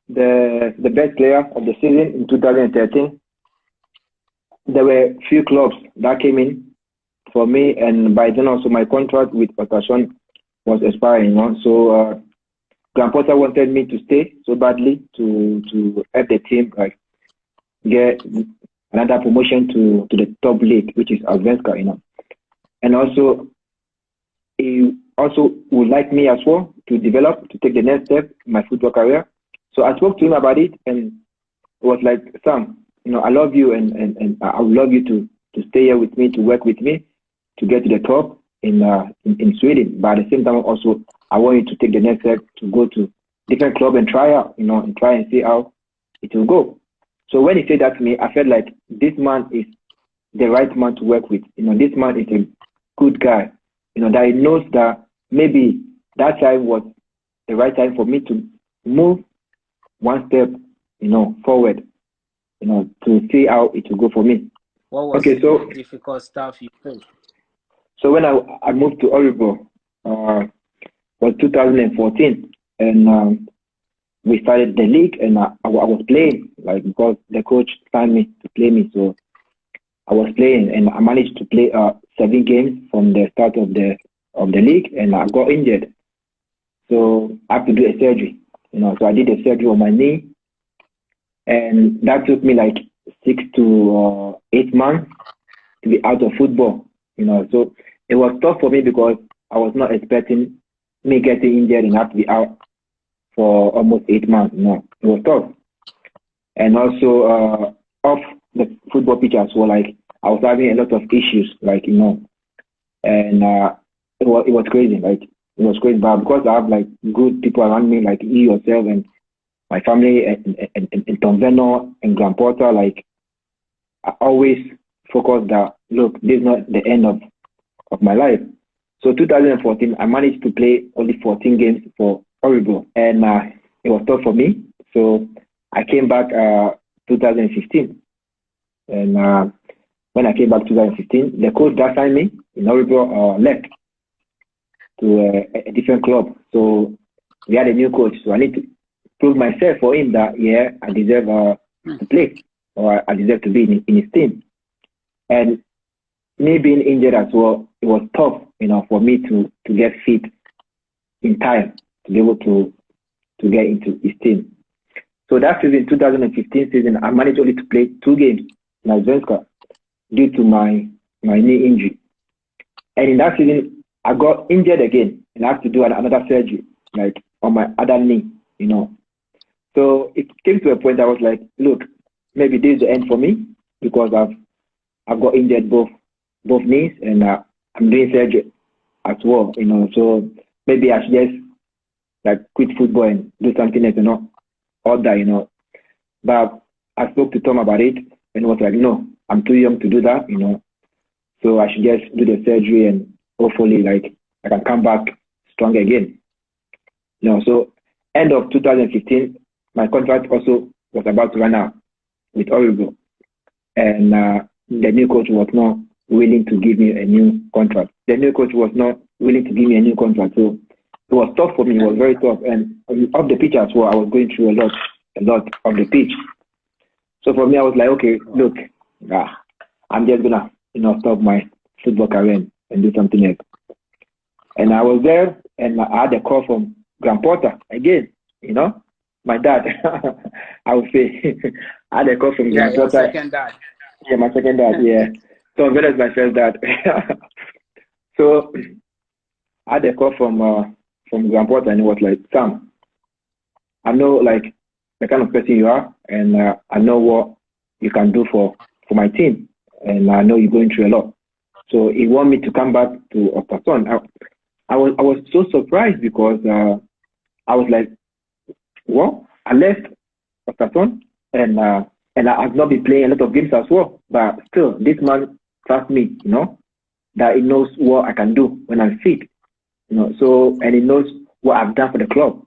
best player of the season in 2013, there were few clubs that came in for me, and by then also my contract with Östersund was expiring. So Graham Potter wanted me to stay so badly to help the team get another promotion to the top league, which is Allsvenskan. And also he also would like me as well to develop, to take the next step in my football career. So I spoke to him about it, and it was like, Sam, I love you, and I would love you to stay here with me, to work with me, to get to the top in Sweden. But at the same time, also, I want you to take the next step to go to different club and try out, and try and see how it will go. So when he said that to me, I felt like this man is the right man to work with. This man is a good guy. That he knows that maybe that time was the right time for me to move one step, forward, to see how it will go for me. What was the difficult stuff you faced? So when I moved to Örebro, was 2014, and we started the league, and I was playing, because the coach signed me to play me, so I was playing, and I managed to play 7 games from the start of the league, and I got injured, so I had to do a surgery. So I did a surgery on my knee, and that took me 6 to 8 months to be out of football. So it was tough for me because I was not expecting me getting injured and have to be out for almost 8 months. It was tough. And also off the football pitch as well, I was having a lot of issues, and it was crazy. It was crazy, but because I have good people around me, like you yourself and my family and Tom Venno and Graham Potter, I always focus that, look, this is not the end of my life. So 2014, I managed to play only 14 games for Örebro, and it was tough for me. So I came back 2015, and when I came back 2015, the coach that signed me in Örebro left to a different club. So we had a new coach, so I need to prove myself for him that, yeah, I deserve to play, or I deserve to be in his team. And me being injured as well, it was tough, for me to get fit in time to be able to get into his team. So that season, 2015 season, I managed only to play 2 games in Allsvenskan due to my knee injury. And in that season, I got injured again, and I had to do another surgery, on my other knee, So it came to a point I was like, look, maybe this is the end for me, because I've got injured both knees, and I'm doing surgery as well, So maybe I should just quit football and do something else, other, But I spoke to Tom about it, and was like, no, I'm too young to do that, So I should just do the surgery, and hopefully, I can come back strong again. So end of 2015, my contract also was about to run out with Örebro, and the new coach was not willing to give me a new contract. The new coach was not willing to give me a new contract, so it was tough for me. It was very tough, and off the pitch as well, I was going through a lot of the pitch. So for me, I was like, okay, look, I'm just gonna stop my football career and do something else. And I was there, and I had a call from Graham Potter again, my dad. I would say I had a call from Graham Potter. Your second dad. Yeah, my second dad. Yeah. So Vela is my first dad. So I had a call from Grandpa, and it was like, Sam, I know like the kind of person you are, and I know what you can do for my team, and I know you're going through a lot. So he want me to come back to Östersund. I was so surprised because I was like, what? I left Östersund, and I've not been playing a lot of games as well. But still, this man trusts me, that he knows what I can do when I'm fit, So, and he knows what I've done for the club,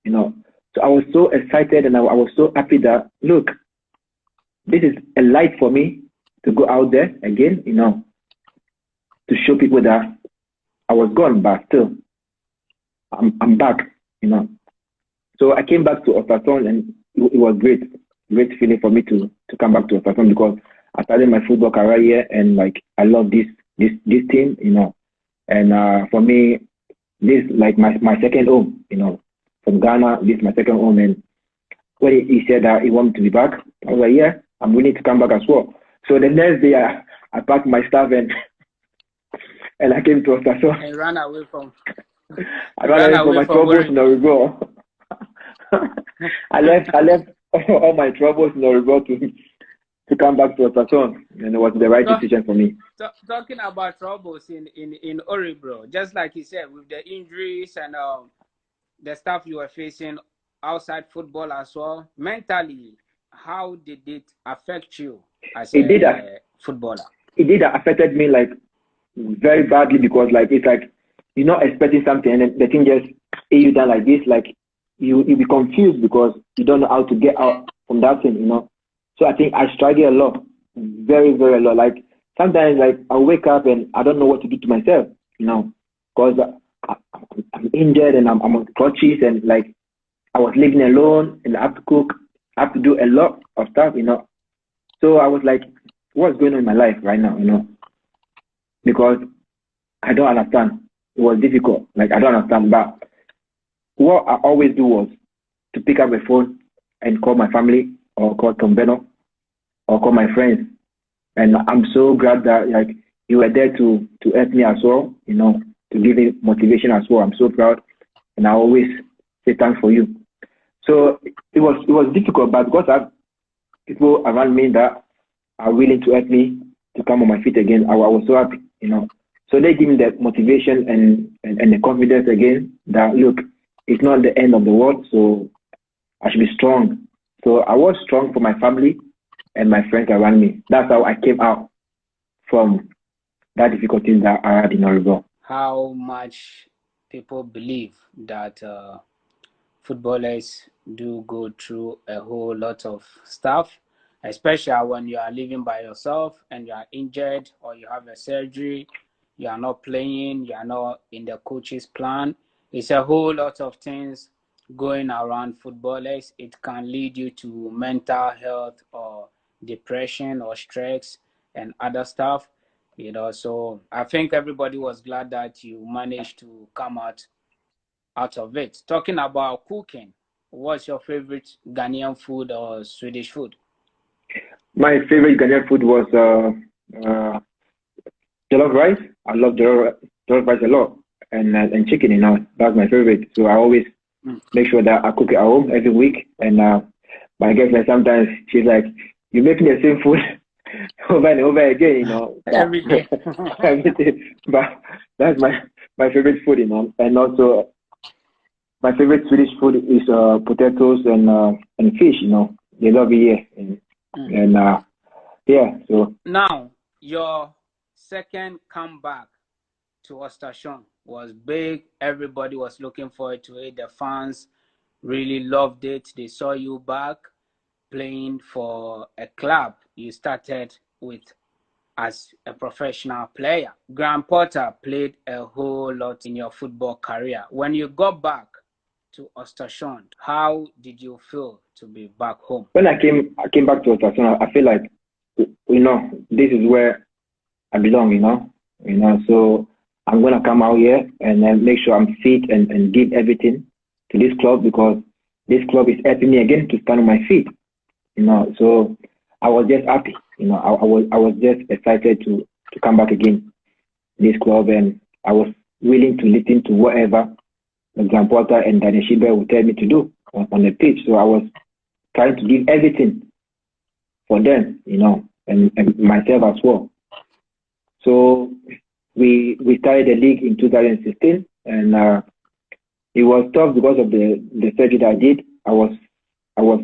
So I was so excited, and I was so happy that, look, this is a light for me to go out there again, to show people that I was gone, but still, I'm back, So I came back to Östersund, and it was great feeling for me to come back to Östersund, because I started my football career here, and like I love this team, And for me, this is like my second home, From Ghana, this is my second home, and when he said that he wanted to be back, I was like, yeah, I'm willing to come back as well. So the next day, I packed my stuff and I came to Östersund. And ran away from. I ran away from my troubles in Origo. I left all my troubles in Origo to come back to Östersund, and it was the right decision for me. Talking about troubles in Örebro, just like you said, with the injuries and the stuff you were facing outside football as well, mentally, how did it affect you as a footballer? It did affected me like very badly, because like it's like you're not expecting something, and then the thing just hit you down like this, like you be confused because you don't know how to get out from that thing, So I think I struggle a lot, very, very a lot. Like sometimes, like I wake up and I don't know what to do to myself, because I'm injured and I'm on crutches, and like I was living alone and I have to cook, I have to do a lot of stuff, So I was like, what's going on in my life right now, Because I don't understand. It was difficult. Like I don't understand. But what I always do was to pick up the phone and call my family, or call Tom Beno, or call my friends. And I'm so glad that like you were there to help me as well, to give me motivation as well. I'm so proud, and I always say thanks for you. So it was difficult, but because people around me that are willing to help me to come on my feet again, I was so happy, So they give me the motivation and the confidence again that look, it's not the end of the world, so I should be strong. So I was strong for my family and my friends around me. That's how I came out from that difficulty that I had in Origo. How much people believe that footballers do go through a whole lot of stuff, especially when you are living by yourself and you are injured or you have a surgery, you are not playing, you are not in the coach's plan. It's a whole lot of things going around footballers. It can lead you to mental health or depression or stress and other stuff. So I think everybody was glad that you managed to come out of it. Talking about cooking, what's your favorite Ghanaian food or Swedish food? My favorite Ghanaian food was jollof rice. I love jollof rice a lot, and chicken. That's my favorite. So I always make sure that I cook it at home every week. And my girlfriend sometimes she's like, "You making the same food over and over again, Every day. But that's my favorite food, And also my favorite Swedish food is potatoes and fish, They love it here. And yeah, so now your second comeback to Östersund was big. Everybody was looking forward to it. The fans really loved it. They saw you back playing for a club you started with as a professional player. Graham Potter played a whole lot in your football career. When you got back to Östersund, how did you feel to be back home? When I came back to Östersund, I feel like, this is where I belong, So I'm gonna come out here and then make sure I'm fit and give everything to this club, because this club is helping me again to stand on my feet, So I was just happy. I was just excited to come back again this club, and I was willing to listen to whatever the Graham Potter and Daniel Shibe would tell me to do on the pitch. So I was trying to give everything for them, and myself as well. So we started the league in 2016, and it was tough because of the surgery that I did. I was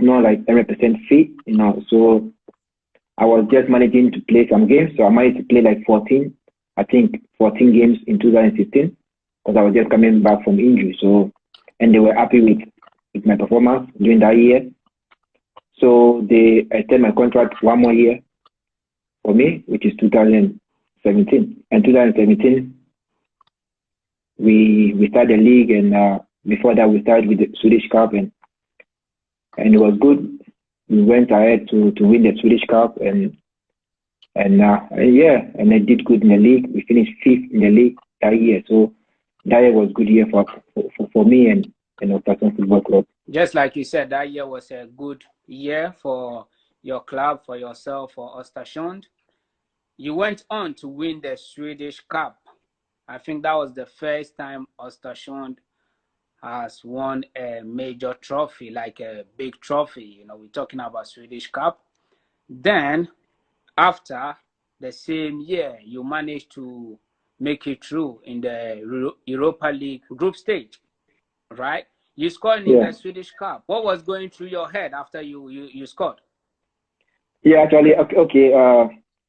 not like 100% fit, so I was just managing to play some games. So I managed to play like 14 games in 2016 because I was just coming back from injury. So, and they were happy with my performance during that year. So they extended my contract one more year for me, which is 2017. And 2017, we started the league, and before that we started with the Swedish Cup, and it was good. We went ahead to win the Swedish Cup, and I did good in the league. We finished 5th in the league that year. So that year was a good year for me and Östersund Football Club. Just like you said, that year was a good year for your club, for yourself, for Östersund. You went on to win the Swedish Cup. I think that was the first time Östersund has won a major trophy, like a big trophy. We're talking about Swedish Cup. Then, after the same year, you managed to make it through in the Europa League group stage, right? You scored in the Swedish Cup. What was going through your head after you scored? Yeah, actually, okay.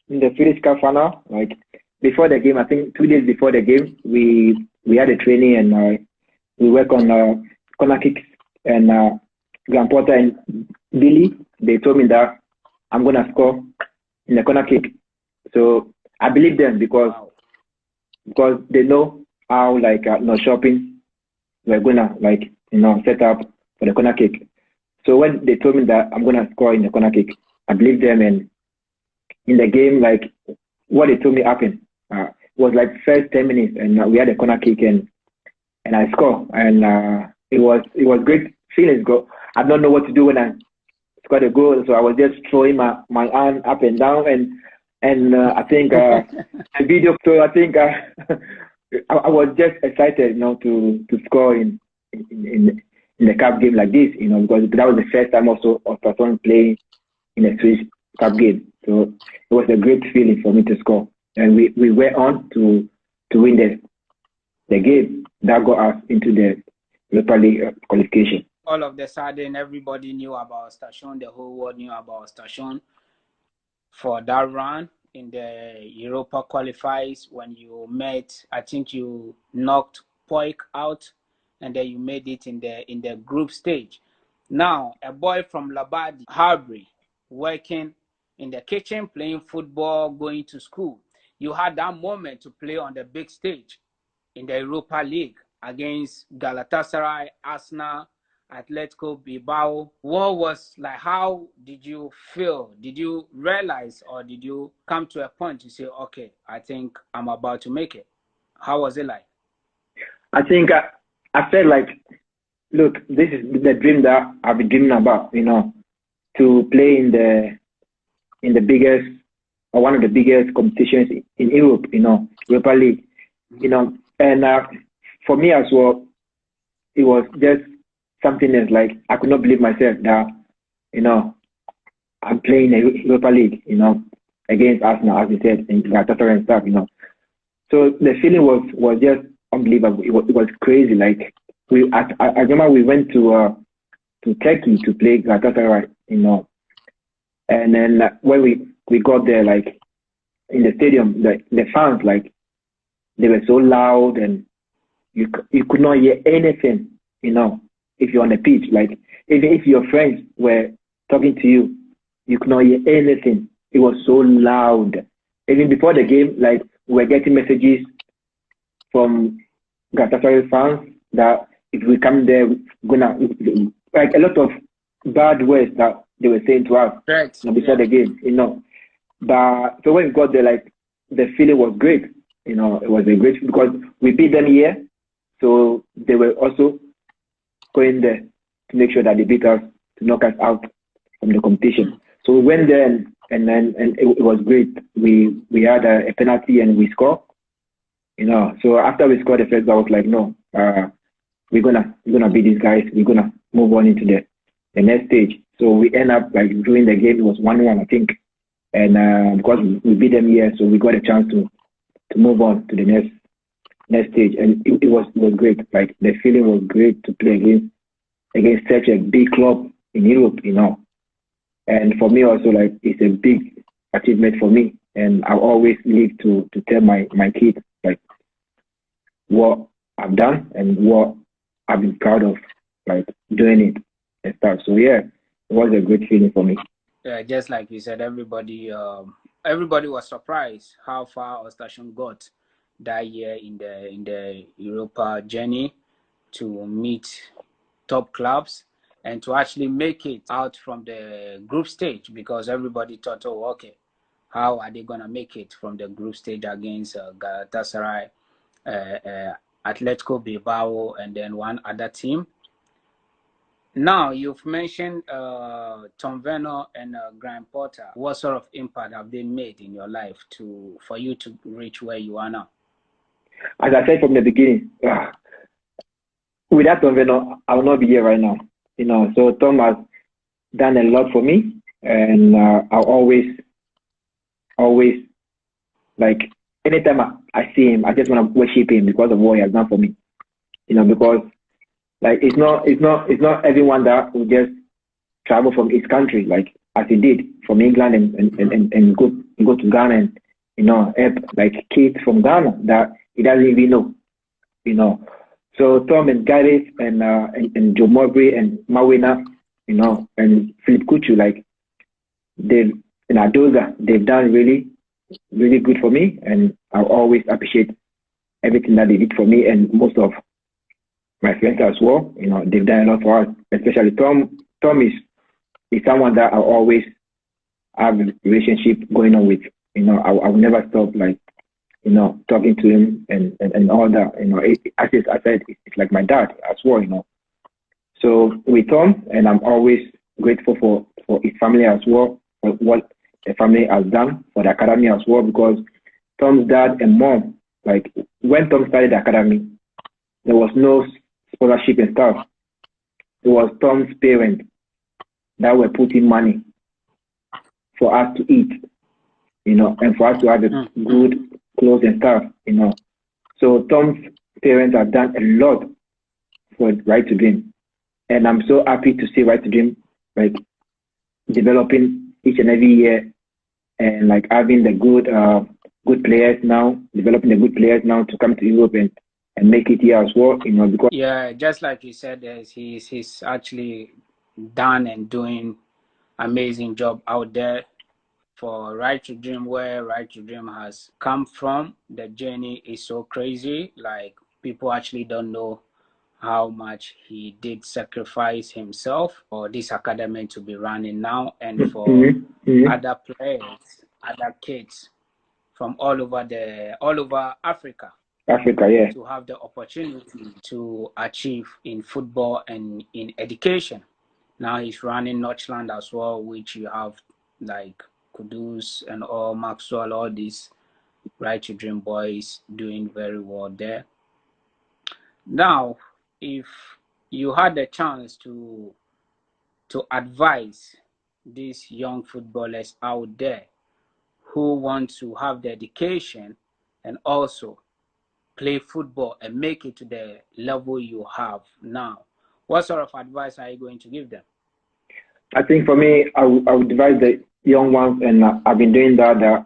In the Swedish Cup final, like before the game, I think 2 days before the game, we had a training, and we work on corner kicks, and Graham Potter and Billy, they told me that I'm going to score in the corner kick. So I believe them because they know how shopping we're going to set up for the corner kick. So when they told me that I'm going to score in the corner kick, I believed them, and in the game, like what they told me happened. It was like first 10 minutes, and we had a corner kick, and I scored, and it was great feelings. I don't know what to do when I scored a goal, so I was just throwing my arm up and down, and I think a video. So I think I was just excited, to score in the cup game like this, because that was the first time also of person playing in a Swiss cup game. So it was a great feeling for me to score, and we went on to win the game that got us into the EuropaLeague qualification. All of the sudden, everybody knew about Östersund. The whole world knew about Östersund for that run in the Europa qualifiers when you met. I think you knocked Poik out, and then you made it in the group stage. Now, a boy from Labadi, Harbury, working in the kitchen, playing football, going to school. You had that moment to play on the big stage in the Europa League against Galatasaray, Arsenal, Atletico Bilbao. What was like? How did you feel? Did you realize, or did you come to a point to say, okay, I think I'm about to make it? How was it like? I think I felt like, look, this is the dream that I've been dreaming about, to play in the biggest, or one of the biggest competitions in Europe, Europa League, and for me as well, it was just something that's like, I could not believe myself that, I'm playing the Europa League, against Arsenal, as you said, in Galatasaray and stuff, So the feeling was just unbelievable. It was crazy. Like I remember we went to Turkey to play Galatasaray, and then when we got there, like in the stadium, the fans, like they were so loud, and you could not hear anything, if you're on the pitch. Like even if your friends were talking to you, you could not hear anything. It was so loud. Even before the game, like we were getting messages from Galatasaray fans that if we come there, we're gonna, like a lot of bad words that they were saying to us before the game, But so when we got there, like the feeling was great. It was a great, because we beat them here, so they were also going there to make sure that they beat us, to knock us out from the competition. So we went there, and and it was great. We had a penalty and we scored. So after we scored the first goal, I was like, no, we're gonna beat these guys. We're gonna move on into the next stage. So we end up like during the game it was 1-1, I think, and because we beat them here, so we got a chance to move on to the next stage, and it was great. Like the feeling was great to play against such a big club in Europe, And for me also, like it's a big achievement for me, and I always live to tell my kids like what I've done and what I've been proud of, like doing it and stuff. So yeah, it was a great feeling for me. Yeah, just like you said, everybody was surprised how far Östersund got that year in the Europa journey to meet top clubs and to actually make it out from the group stage, because everybody thought, oh, okay, how are they gonna make it from the group stage against Galatasaray, Atletico Bilbao, and then one other team. Now, you've mentioned Tom Werner and Graham Potter. What sort of impact have they made in your life for you to reach where you are now? As I said from the beginning, without Tom Werner, I will not be here right now. So Tom has done a lot for me, and I'll always, like, anytime I see him, I just want to worship him because of what he has done for me. Because like it's not everyone that will just travel from his country like as he did from England and go to Ghana and help like kids from Ghana that he doesn't even know. So Tom and Gareth and Joe Mowbray and Mawina, and Philip Kuchu, like they've done really, really good for me, and I always appreciate everything that they did for me, and most of my friends as well. They've done a lot for us, especially Tom. Tom is someone that I always have a relationship going on with. I will never stop like talking to him and all that. As I said, it's like my dad as well. So with Tom, and I'm always grateful for his family as well, for what the family has done for the academy as well, because Tom's dad and mom, like when Tom started the academy, there was no scholarship and stuff. It was Tom's parents that were putting money for us to eat, and for us to have a good clothes and stuff, So Tom's parents have done a lot for Right to Dream. And I'm so happy to see Right to Dream like developing each and every year, and like having the good players now, developing the good players now to come to Europe and make it here as well, because yeah, just like you said, he's actually done and doing amazing job out there for Right to Dream. Where Right to Dream has come from, the journey is so crazy. Like people actually don't know how much he did sacrifice himself for this academy to be running now, and for other players, other kids from all over Africa. Africa, yeah, to have the opportunity to achieve in football and in education. Now he's running Notchland as well, which you have like Kudus and all Maxwell, all these Right to Dream boys doing very well there. Now, if you had the chance to advise these young footballers out there who want to have the education and also play football and make it to the level you have now, what sort of advice are you going to give them? I think for me, I would advise the young ones, and I've been doing that,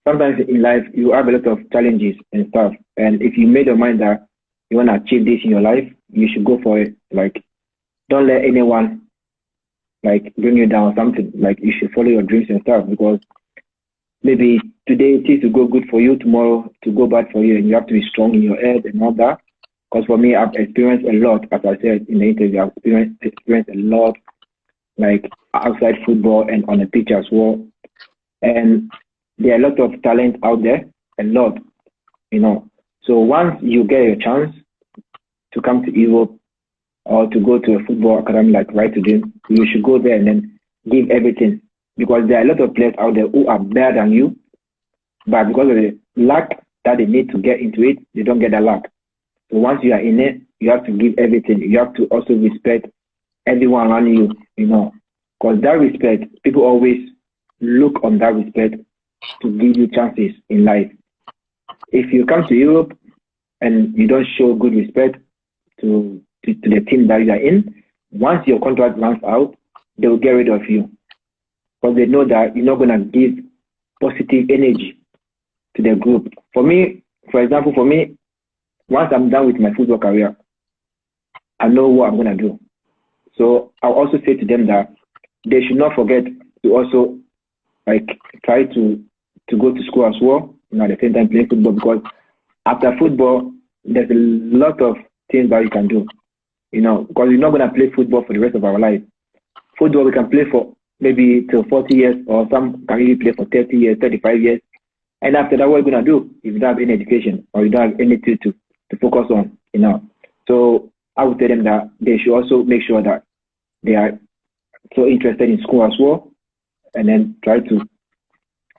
sometimes in life you have a lot of challenges and stuff, and if you made your mind that you want to achieve this in your life, you should go for it. Like, don't let anyone like bring you down or something. Like, you should follow your dreams and stuff, because maybe today it is to go good for you, tomorrow to go bad for you, and you have to be strong in your head and all that. Because for me, I've experienced a lot, as I said in the interview, I've experienced a lot, like outside football and on the pitch as well. And there are a lot of talent out there, a lot, So once you get your chance to come to Europe or to go to a football academy like Right to Dream, you should go there and then give everything because there are a lot of players out there who are better than you, but because of the luck that they need to get into it, they don't get the luck. So once you are in it, you have to give everything. You have to also respect everyone around you, because that respect, people always look on that respect to give you chances in life. If you come to Europe and you don't show good respect to the team that you are in, once your contract runs out, they will get rid of you because they know that you're not going to give positive energy to the group. For me, for example, once I'm done with my football career, I know what I'm going to do. So I'll also say to them that they should not forget to also try to go to school as well, at the same time playing football, because after football, there's a lot of things that you can do, because we're not going to play football for the rest of our life. Football, we can play for maybe till 40 years, or some can even play for 30 years, 35 years. And after that, what are you going to do if you don't have any education or you don't have anything to focus on, So I would tell them that they should also make sure that they are so interested in school as well, and then try to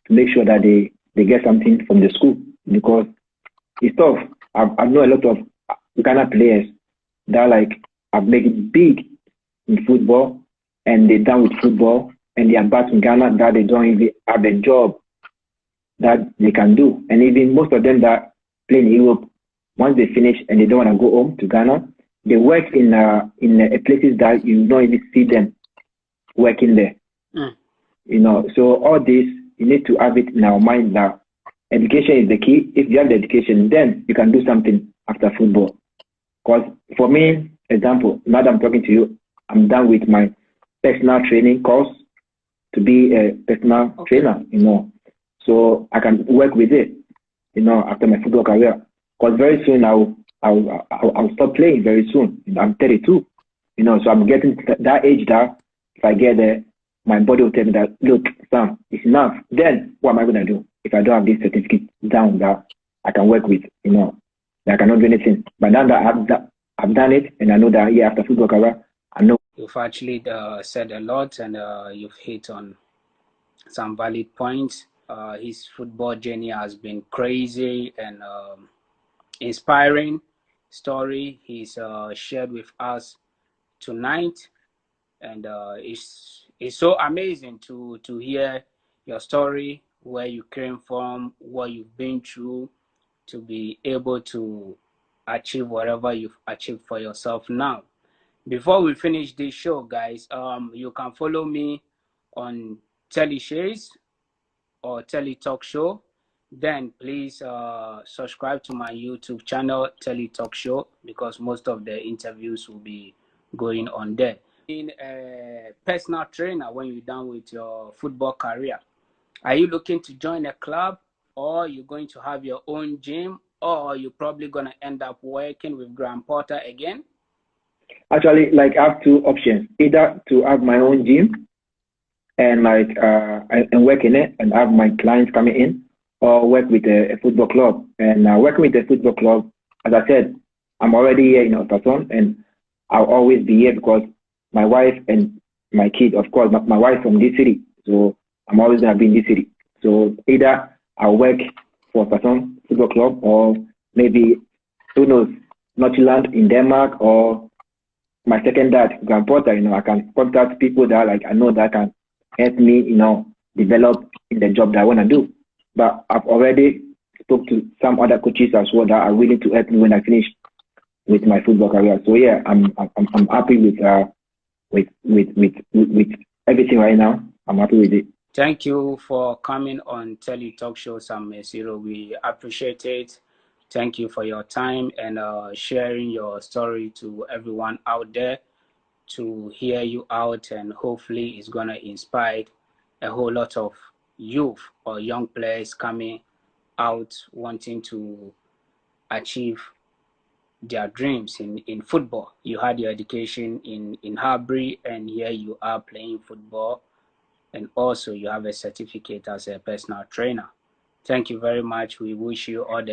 make sure that they get something from the school, because it's tough. I know a lot of Ghana players that have made it big in football, and they're done with football, and they are back in Ghana that they don't even have a job that they can do. And even most of them that play in Europe, once they finish and they don't want to go home to Ghana, they work in places that you don't even see them working there. So all this, you need to have it in our mind that education is the key. If you have the education, then you can do something after football. Because for me, example, now that I'm talking to you, I'm done with my personal training course to be a personal trainer, so I can work with it, after my football career. Because very soon I'll stop playing very soon. I'm 32, so I'm getting to that age that if I get there, my body will tell me that, look, Sam, it's enough. Then what am I going to do if I don't have this certificate down that I can work with, that I cannot do anything. But now that I've done it, and I know that, after football career, I know. You've actually said a lot, and you've hit on some valid points. His football journey has been crazy and inspiring story he's shared with us tonight, and it's so amazing to hear your story, where you came from, what you've been through, to be able to achieve whatever you've achieved for yourself now. Before we finish this show, guys, you can follow me on Telly Shays or Telly Talk Show. Then please subscribe to my YouTube channel, Telly Talk Show, because most of the interviews will be going on there. Being a personal trainer when you're done with your football career, are you looking to join a club, or you're going to have your own gym, or you're probably going to end up working with Graham Potter again? Actually, I have two options: either to have my own gym and and work in it and have my clients coming in, or work with a football club. And working with a football club, as I said, I'm already here in Östersund, and I'll always be here because my wife and my kid, of course, my wife from this city, so I'm always gonna be in this city. So either I'll work for Östersund Football Club, or maybe, who knows, Northland in Denmark, or my second dad, Graham Potter. I can contact people that I know that can help me, develop in the job that I want to do. But I've already spoke to some other coaches as well that are willing to help me when I finish with my football career. So I'm happy with everything right now. I'm happy with it. Thank you for coming on Telly Talk Show, Sam Mensiro. We appreciate it. Thank you for your time and sharing your story to everyone out there to hear you out, and hopefully it's going to inspire a whole lot of youth or young players coming out wanting to achieve their dreams in football. You had your education in Harbury, and here you are playing football, and also you have a certificate as a personal trainer. Thank you very much. We wish you all the